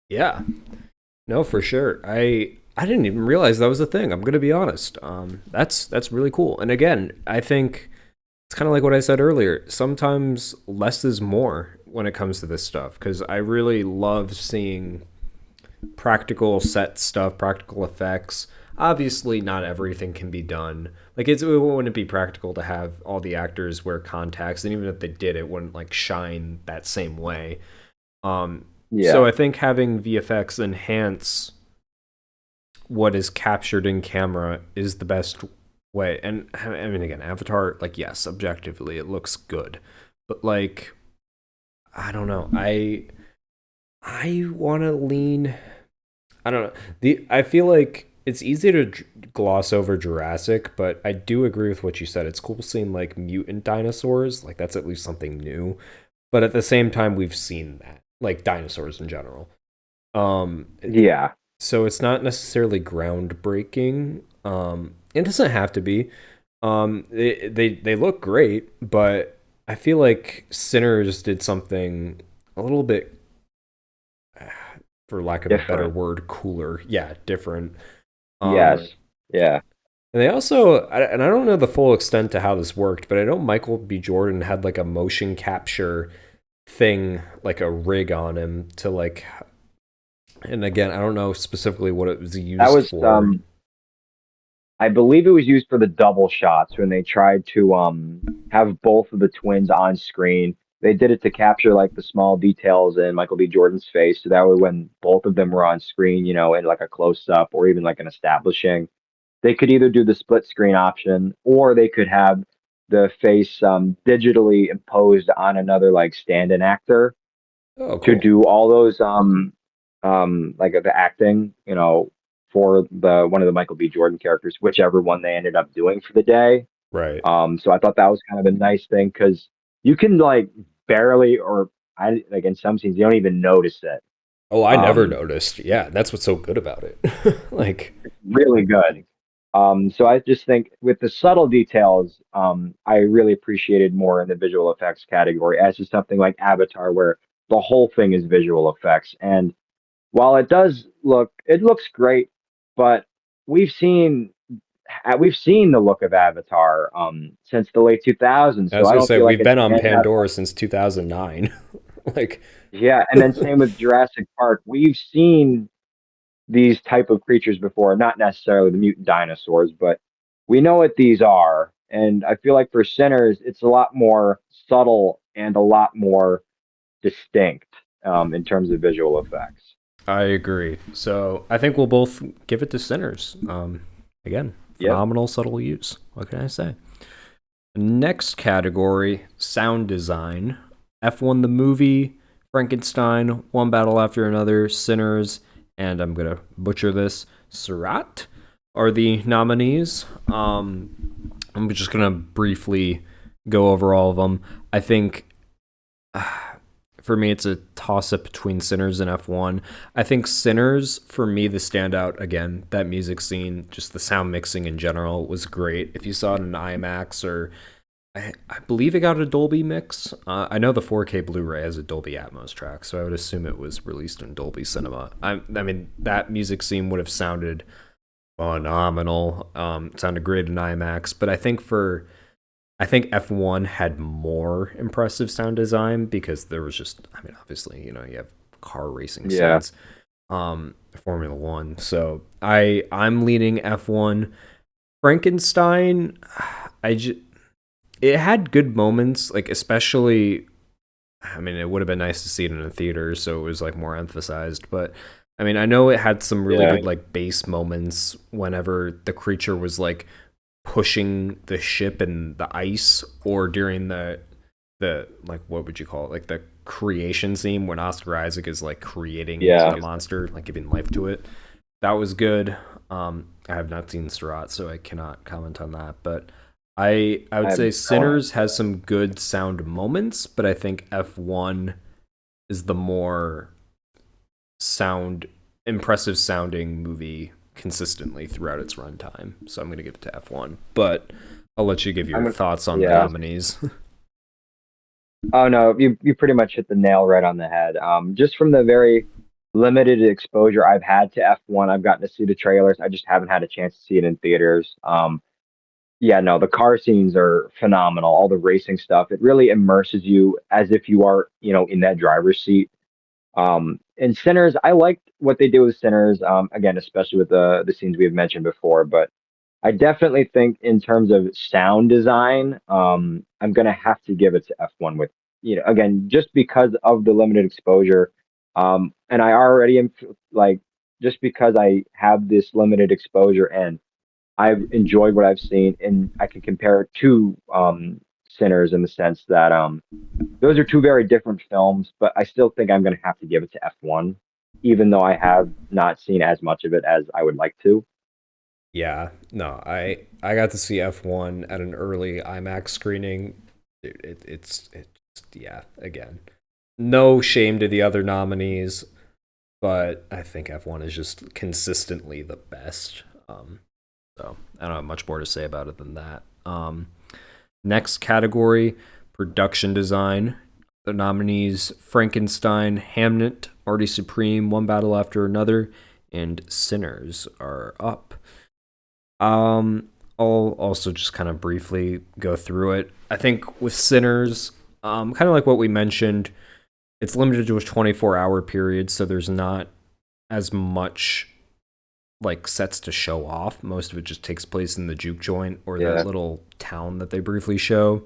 Yeah. No, for sure. I didn't even realize that was a thing. I'm gonna be honest. That's really cool. And again, I think it's kind of like what I said earlier. Sometimes less is more when it comes to this stuff because I really love seeing practical set stuff, practical effects. Obviously, not everything can be done. Like it wouldn't be practical to have all the actors wear contacts, and even if they did, it wouldn't like shine that same way. Um, so Yeah, I think having VFX enhance what is captured in camera is the best way. And I mean, again, Avatar, like yes, objectively, it looks good, but like I don't know, I want to lean. I don't know. I feel like it's easy to gloss over Jurassic, but I do agree with what you said. It's cool seeing like mutant dinosaurs. Like that's at least something new. But at the same time, we've seen that, like dinosaurs in general. yeah, So it's not necessarily groundbreaking. It doesn't have to be. They look great, but I feel like Sinners did something a little bit, for lack of a better different. word, cooler. Yeah, different. Um, Yes, yeah, and they also, and I don't know the full extent to how this worked, but I know Michael B. Jordan had like a motion capture thing, like a rig on him to like, and again, I don't know specifically what it was that used was for. I believe it was used for the double shots when they tried to have both of the twins on screen. They did it to capture like the small details in Michael B. Jordan's face, so that way when both of them were on screen, in like a close up or even like an establishing, they could either do the split screen option or they could have the face digitally imposed on another like stand-in actor Oh, to cool. do all those like the acting, for the one of the Michael B. Jordan characters, whichever one they ended up doing for the day. Right. So I thought that was kind of a nice thing because you can like barely, or I like in some scenes you don't even notice it. Oh, I never Um, noticed. Yeah, that's what's so good about it. Like, Really good. So I just think with the subtle details, I really appreciated more in the visual effects category as to something like Avatar, where the whole thing is visual effects. And while it looks great, but we've seen we've seen the look of Avatar since the late 2000s. I So was I gonna don't say feel like we've it's been on ran out of Pandora since 2009. Like, yeah. And then same with Jurassic Park. We've seen these type of creatures before, not necessarily the mutant dinosaurs, but we know what these are. And I feel like for Sinners, it's a lot more subtle and a lot more distinct in terms of visual effects. I agree. So I think we'll both give it to Sinners. Again, Yep. phenomenal subtle use. What can I say? Next category, sound design. F1 the movie, Frankenstein, One Battle After Another, Sinners, and I'm gonna butcher this, Surat are the nominees. I'm just gonna briefly go over all of them. I think for me, it's a toss up between Sinners and F1. I think Sinners, for me, the standout, again, that music scene, just the sound mixing in general was great. If you saw it in IMAX or I believe it got a Dolby mix. I know the 4K Blu-ray has a Dolby Atmos track, so I would assume it was released in Dolby Cinema. I mean, that music scene would have sounded phenomenal. It sounded great in IMAX, but I think F1 had more impressive sound design because there was just, I mean, obviously, you have car racing Yeah. scenes, Formula One. So I'm leaning F1. Frankenstein, I just, it had good moments, like especially, I mean, it would have been nice to see it in a theater, so it was like more emphasized. But I mean, I know it had some really Yeah. good like bass moments whenever the creature was like pushing the ship in the ice, or during the like what would you call it, like the creation scene when Oscar Isaac is like creating Yeah. the monster, like giving life to it. That was good. I have not seen Surat, so I cannot comment on that. But I I would have say no Sinners idea. has some good sound moments, but I think F1 is the more sound impressive sounding movie consistently throughout its runtime. So I'm going to give it to F1. But I'll let you give I'm your gonna, thoughts on the yeah. nominees. Oh no, you pretty much hit the nail right on the head. Just from the very limited exposure I've had to F1, I've gotten to see the trailers. I just haven't had a chance to see it in theaters. Yeah, no, the car scenes are phenomenal. All the racing stuff, it really immerses you as if you are, in that driver's seat. And Sinners, I liked what they did with Sinners. Again, especially with the scenes we have mentioned before, but I definitely think in terms of sound design, I'm gonna have to give it to F1 with, again, just because of the limited exposure. And I already am like, just because I have this limited exposure and I've enjoyed what I've seen, and I can compare it to Sinners in the sense that those are two very different films, but I still think I'm gonna have to give it to F1, even though I have not seen as much of it as I would like to. Yeah, no, I got to see F1 at an early IMAX screening. It's yeah, again. No shame to the other nominees, but I think F1 is just consistently the best. So I don't have much more to say about it than that. Next category, production design. The nominees: Frankenstein, Hamnet, Marty Supreme, One Battle After Another, and Sinners are up. I'll also just kind of briefly go through it. I think with Sinners, kind of like what we mentioned, it's limited to a 24-hour period, so there's not as much like sets to show off. Most of it just takes place in the juke joint or that Yeah, little town that they briefly show.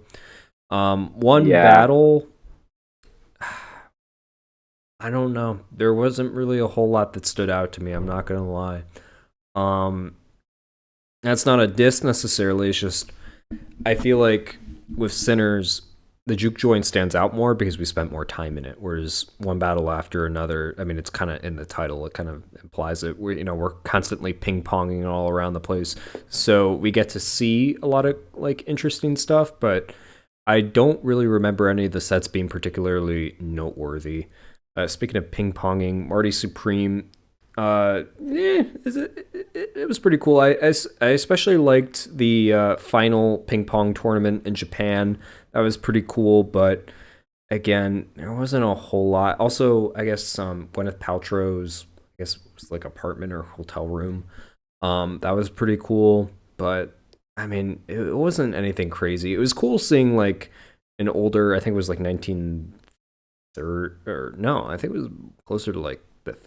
One yeah, battle, I don't know. There wasn't really a whole lot that stood out to me. I'm not gonna lie. Um, that's not a diss necessarily. It's just I feel like with Sinners, the juke joint stands out more because we spent more time in it. Whereas One Battle After Another, I mean, it's kind of in the title. It kind of implies it. We're constantly ping ponging all around the place, so we get to see a lot of like interesting stuff. But I don't really remember any of the sets being particularly noteworthy. Speaking of ping ponging, Marty Supreme, it was pretty cool. I especially liked the final ping pong tournament in Japan. That was pretty cool, but again, there wasn't a whole lot. Also, I guess Gwyneth Paltrow's, I guess it was like apartment or hotel room. That was pretty cool, but I mean, it wasn't anything crazy. It was cool seeing like an older, I think it was like 1930, or no, I think it was closer to like the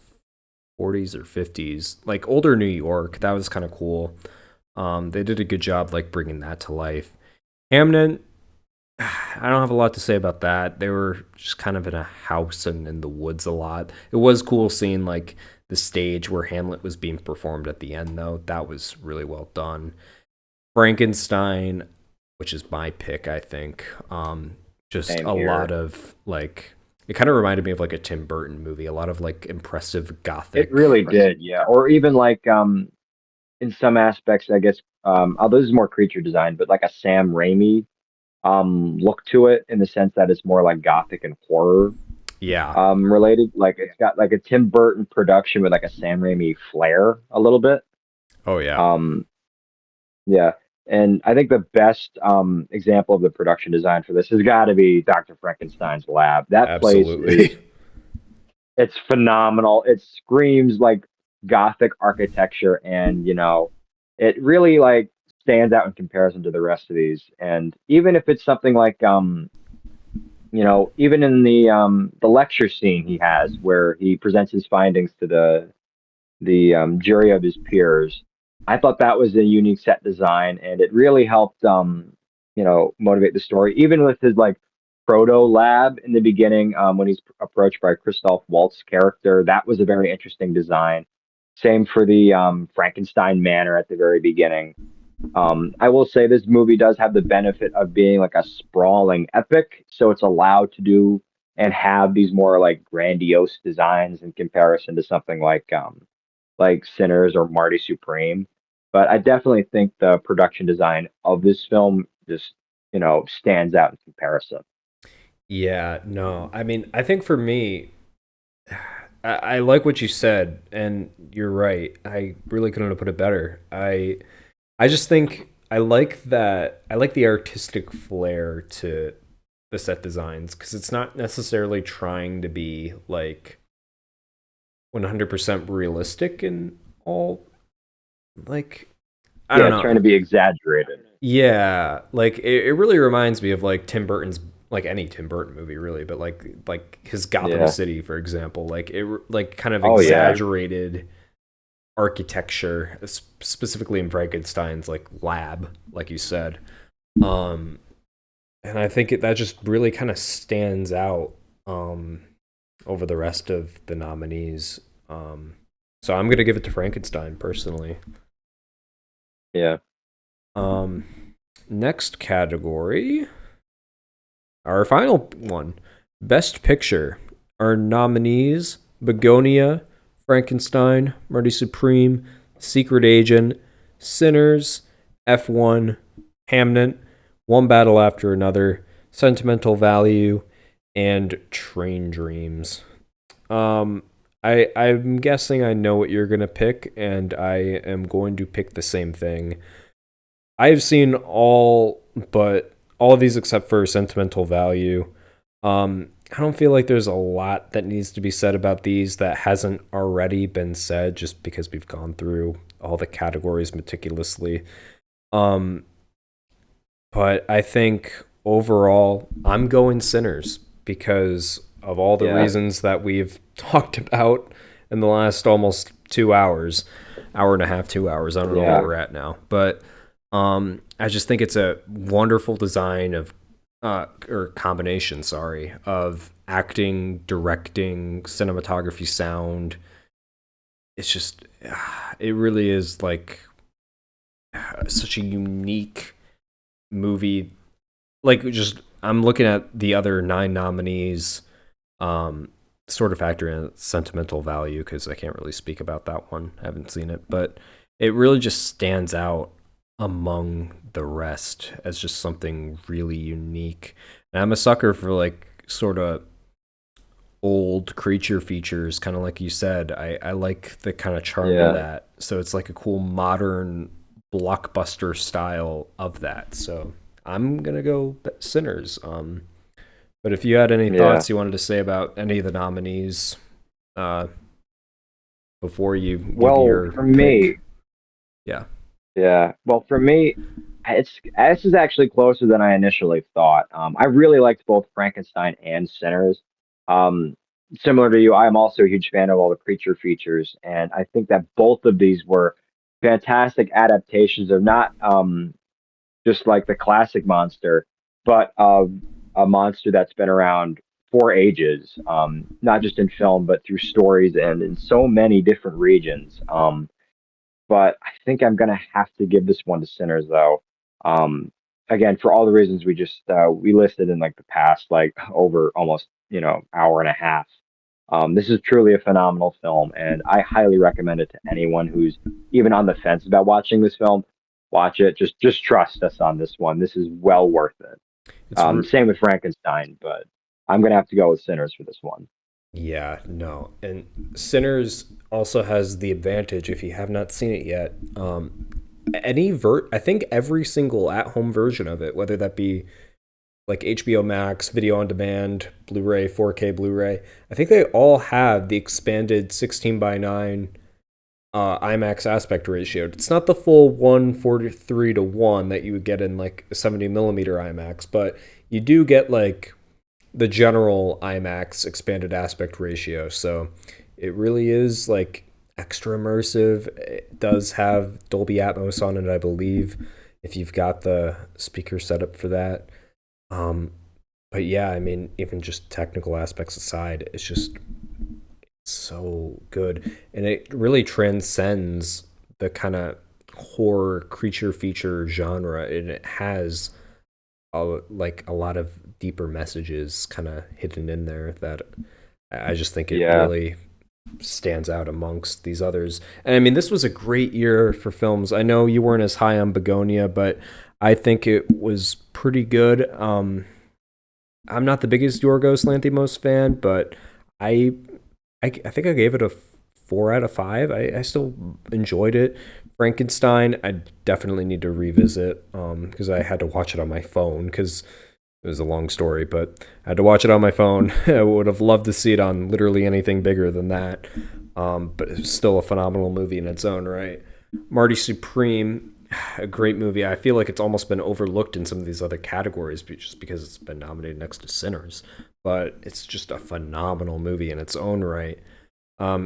40s or 50s, like older New York. That was kind of cool. They did a good job like bringing that to life. Hamden, I don't have a lot to say about that. They were just kind of in a house and in the woods a lot. It was cool seeing like the stage where Hamlet was being performed at the end, though. That was really well done. Frankenstein, which is my pick, I think. Just same a lot here. of like, it kind of reminded me of like a Tim Burton movie. A lot of like impressive It gothic. really did, yeah. Or even like in some aspects, I guess although this is more creature design, but like a Sam Raimi look to it in the sense that it's more like gothic and horror Yeah. related. Like it's got like a Tim Burton production with like a Sam Raimi flair a little bit. Oh yeah. Um yeah. And I think the best example of the production design for this has got to be Dr. Frankenstein's lab. That place is Absolutely. it's phenomenal. It screams like gothic architecture, and it really like stands out in comparison to the rest of these. And even if it's something like even in the lecture scene he has where he presents his findings to the jury of his peers, I thought that was a unique set design, and it really helped motivate the story. Even with his like proto lab in the beginning, when he's approached by Christoph Waltz's character, that was a very interesting design. Same for the Frankenstein Manor at the very beginning. I will say this movie does have the benefit of being like a sprawling epic, so it's allowed to do and have these more like grandiose designs in comparison to something like Sinners or Marty Supreme. But I definitely think the production design of this film just, stands out in comparison. Yeah, no. I mean, I think for me, I like what you said, and you're right. I really couldn't have put it better. I just think I like that. I like the artistic flair to the set designs because it's not necessarily trying to be like 100% realistic in all. Like, I Yeah, don't it's trying to know. be exaggerated. Yeah, like it really reminds me of like Tim Burton's, like any Tim Burton movie really, but like his Gotham Yeah. City for example, like it like kind of Oh yeah. exaggerated architecture, specifically in Frankenstein's like lab, like you said. Um, and I think that just really kind of stands out um over the rest of the nominees. So I'm gonna give it to Frankenstein personally. Yeah. Um, Next category, our final one, Best Picture. Our nominees: Begonia, Frankenstein, Marty Supreme, Secret Agent, Sinners, F1, Hamnet, One Battle After Another, Sentimental Value, and Train Dreams. Um, I'm guessing I know what you're gonna pick, and I am going to pick the same thing. I've seen all of these except for Sentimental Value. I don't feel like there's a lot that needs to be said about these that hasn't already been said just because we've gone through all the categories meticulously. Um, but I think overall, I'm going Sinners because of all the Yeah. reasons that we've talked about in the last almost 2 hours, hour and a half, 2 hours. I don't know where Yeah. we're at now, but I just think it's a wonderful design of or combination, sorry, of acting, directing, cinematography, sound. It's just, it really is like such a unique movie. Like, just, I'm looking at the other nine nominees, um, sort of factor in sentimental value because I can't really speak about that one. I haven't seen it, but it really just stands out among the rest as just something really unique. And I'm a sucker for like sort of old creature features, kind of like you said. I like the kind of charm to Yeah. that. So it's like a cool modern blockbuster style of that. So I'm gonna go Sinners. But if you had any Yeah. thoughts you wanted to say about any of the nominees uh, before you give Well, your for pick, me, yeah. yeah. Well, for me, this is actually closer than I initially thought. I really liked both Frankenstein and Sinners. Um, Similar to you, I am also a huge fan of all the creature features, and I think that both of these were fantastic adaptations of not just like the classic monster, but of a monster that's been around for ages, not just in film, but through stories and in so many different regions. But I think I'm gonna have to give this one to Sinners though. Um, Again, for all the reasons we listed in like the past, like over almost hour and a half. This is truly a phenomenal film, and I highly recommend it to anyone who's even on the fence about watching this film. Watch it. Just trust us on this one. This is well worth it. It's Same with Frankenstein, but I'm gonna have to go with Sinners for this one. Yeah, no. And Sinners also has the advantage if you have not seen it yet. I think every single at-home version of it, whether that be like HBO Max, video on demand, Blu-ray, 4K Blu-ray, I think they all have the expanded 16 by 9 IMAX aspect ratio. It's not the full 143 to 1 that you would get in like a 70 millimeter IMAX, but you do get like the general IMAX expanded aspect ratio. So it really is like extra immersive. It does have Dolby Atmos on it, I believe, if you've got the speaker set up for that. Um, but yeah, I mean, even just technical aspects aside, it's just so good. And it really transcends the kind of horror creature feature genre, and it has like a lot of deeper messages kind of hidden in there that I just think it Yeah, really stands out amongst these others. And I mean, this was a great year for films. I know you weren't as high on Begonia, but I think it was pretty good. I'm not the biggest Yorgos Lanthimos fan, but I I think I gave it a 4 out of 5. I still enjoyed it. Frankenstein, I definitely need to revisit because I had to watch it on my phone because it was a long story, but I had to watch it on my phone. I would have loved to see it on literally anything bigger than that. But it's still a phenomenal movie in its own right. Marty Supreme, a great movie. I feel like it's almost been overlooked in some of these other categories just because it's been nominated next to Sinners. But it's just a phenomenal movie in its own right.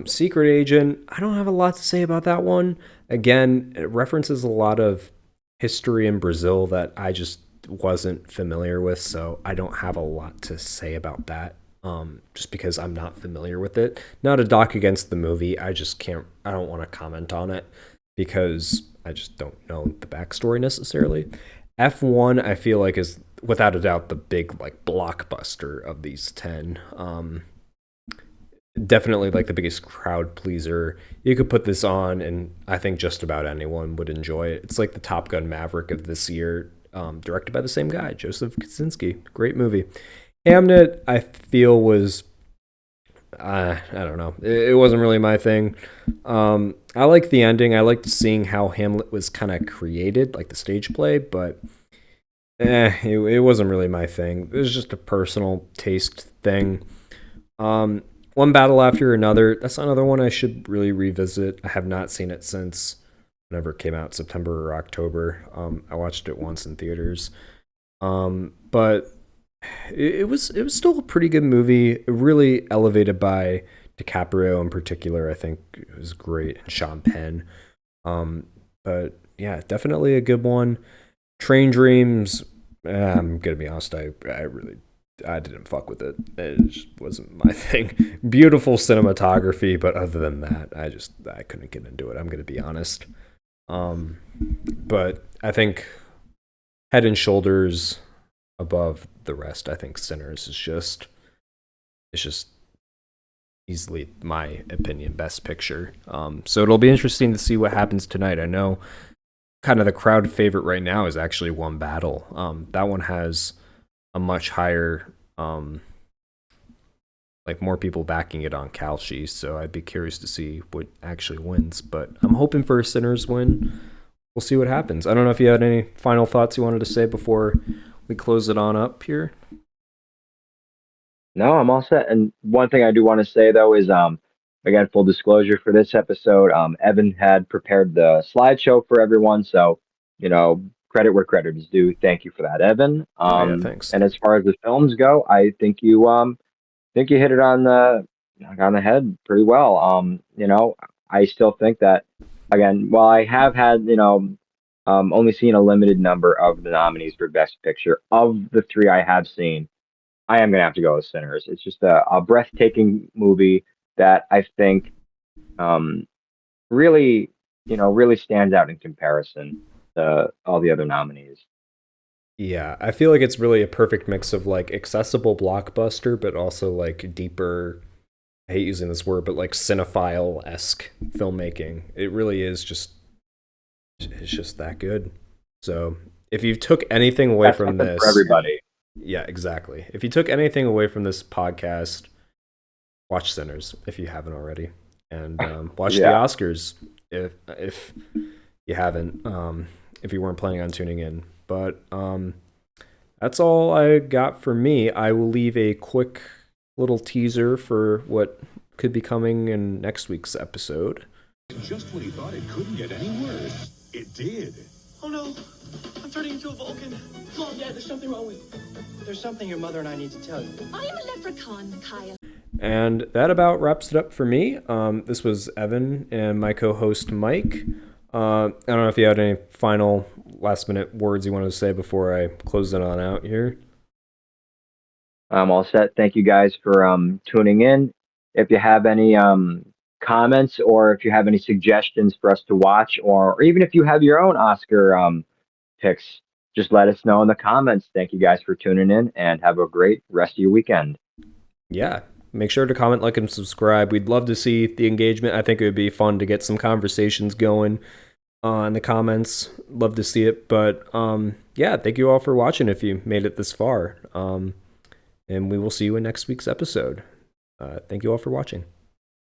Secret Agent, I don't have a lot to say about that one. Again, it references a lot of history in Brazil that I just wasn't familiar with, so I don't have a lot to say about that. Just because I'm not familiar with it. Not a doc against the movie. I just can't. I don't want to comment on it because I just don't know the backstory necessarily. F1, I feel like is without a doubt the big like blockbuster of these 10. Definitely like the biggest crowd pleaser. You could put this on, and I think just about anyone would enjoy it. It's like the Top Gun Maverick of this year, directed by the same guy, Joseph Kosinski. Great movie. Hamnet, I feel was I don't know. It wasn't really my thing. I liked the ending. I liked seeing how Hamlet was kind of created, like the stage play, but it wasn't really my thing. It was just a personal taste thing. One Battle After Another. That's another one I should really revisit. I have not seen it since whenever it came out, September or October. I watched it once in theaters, but it was still a pretty good movie. Really elevated by DiCaprio in particular. I think it was great, and Sean Penn. But yeah, definitely a good one. Train Dreams. I'm gonna be honest. I didn't fuck with it. It just wasn't my thing. Beautiful cinematography, but other than that, I couldn't get into it. I'm gonna be honest. But I think head and shoulders above the rest. I think Sinners is just it's just easily my opinion best picture. So it'll be interesting to see what happens tonight. I know kind of the crowd favorite right now is actually One Battle. That one has a much higher like more people backing it on Kalshi, so I'd be curious to see what actually wins. But I'm hoping for a Sinners win. We'll see what happens. I don't know if you had any final thoughts you wanted to say before we close it on up here. No, I'm all set. And one thing I do want to say though is again, full disclosure for this episode, Evan had prepared the slideshow for everyone, so credit where credit is due. Thank you for that, Evan. Oh yeah, thanks. And as far as the films go, I think you hit it on the head pretty well. I still think that again, while I have had, only seen a limited number of the nominees for Best Picture, of the three I have seen, I am gonna have to go with Sinners. It's just a breathtaking movie that I think um, really, really stands out in comparison to all the other nominees. Yeah, I feel like it's really a perfect mix of like accessible blockbuster, but also like deeper. I hate using this word, but like cinephile esque filmmaking. It really is just it's just that good. So if you took anything away That's from something for this, everybody. yeah, exactly. If you took anything away from this podcast, watch Sinners if you haven't already, and watch the Yeah. Oscars if you haven't. If you weren't planning on tuning in, but that's all I got for me. I will leave a quick little teaser for what could be coming in next week's episode. Just when he thought it couldn't get any worse, it did. Oh no, I'm turning into a Vulcan. Mom, Dad, there's something wrong with me. There's something your mother and I need to tell you. I am a leprechaun, Kyle. And that about wraps it up for me. This was Evan and my co-host Mike. I don't know if you had any final last minute words you wanted to say before I close it on out here. I'm all set. Thank you guys for tuning in. If you have any comments or if you have any suggestions for us to watch, or even if you have your own Oscar picks, just let us know in the comments. Thank you guys for tuning in and have a great rest of your weekend. Yeah, Make sure to comment, like, and subscribe. We'd love to see the engagement. I think it would be fun to get some conversations going in the comments. Love to see it. But yeah, thank you all for watching if you made it this far. And we will see you in next week's episode. Thank you all for watching.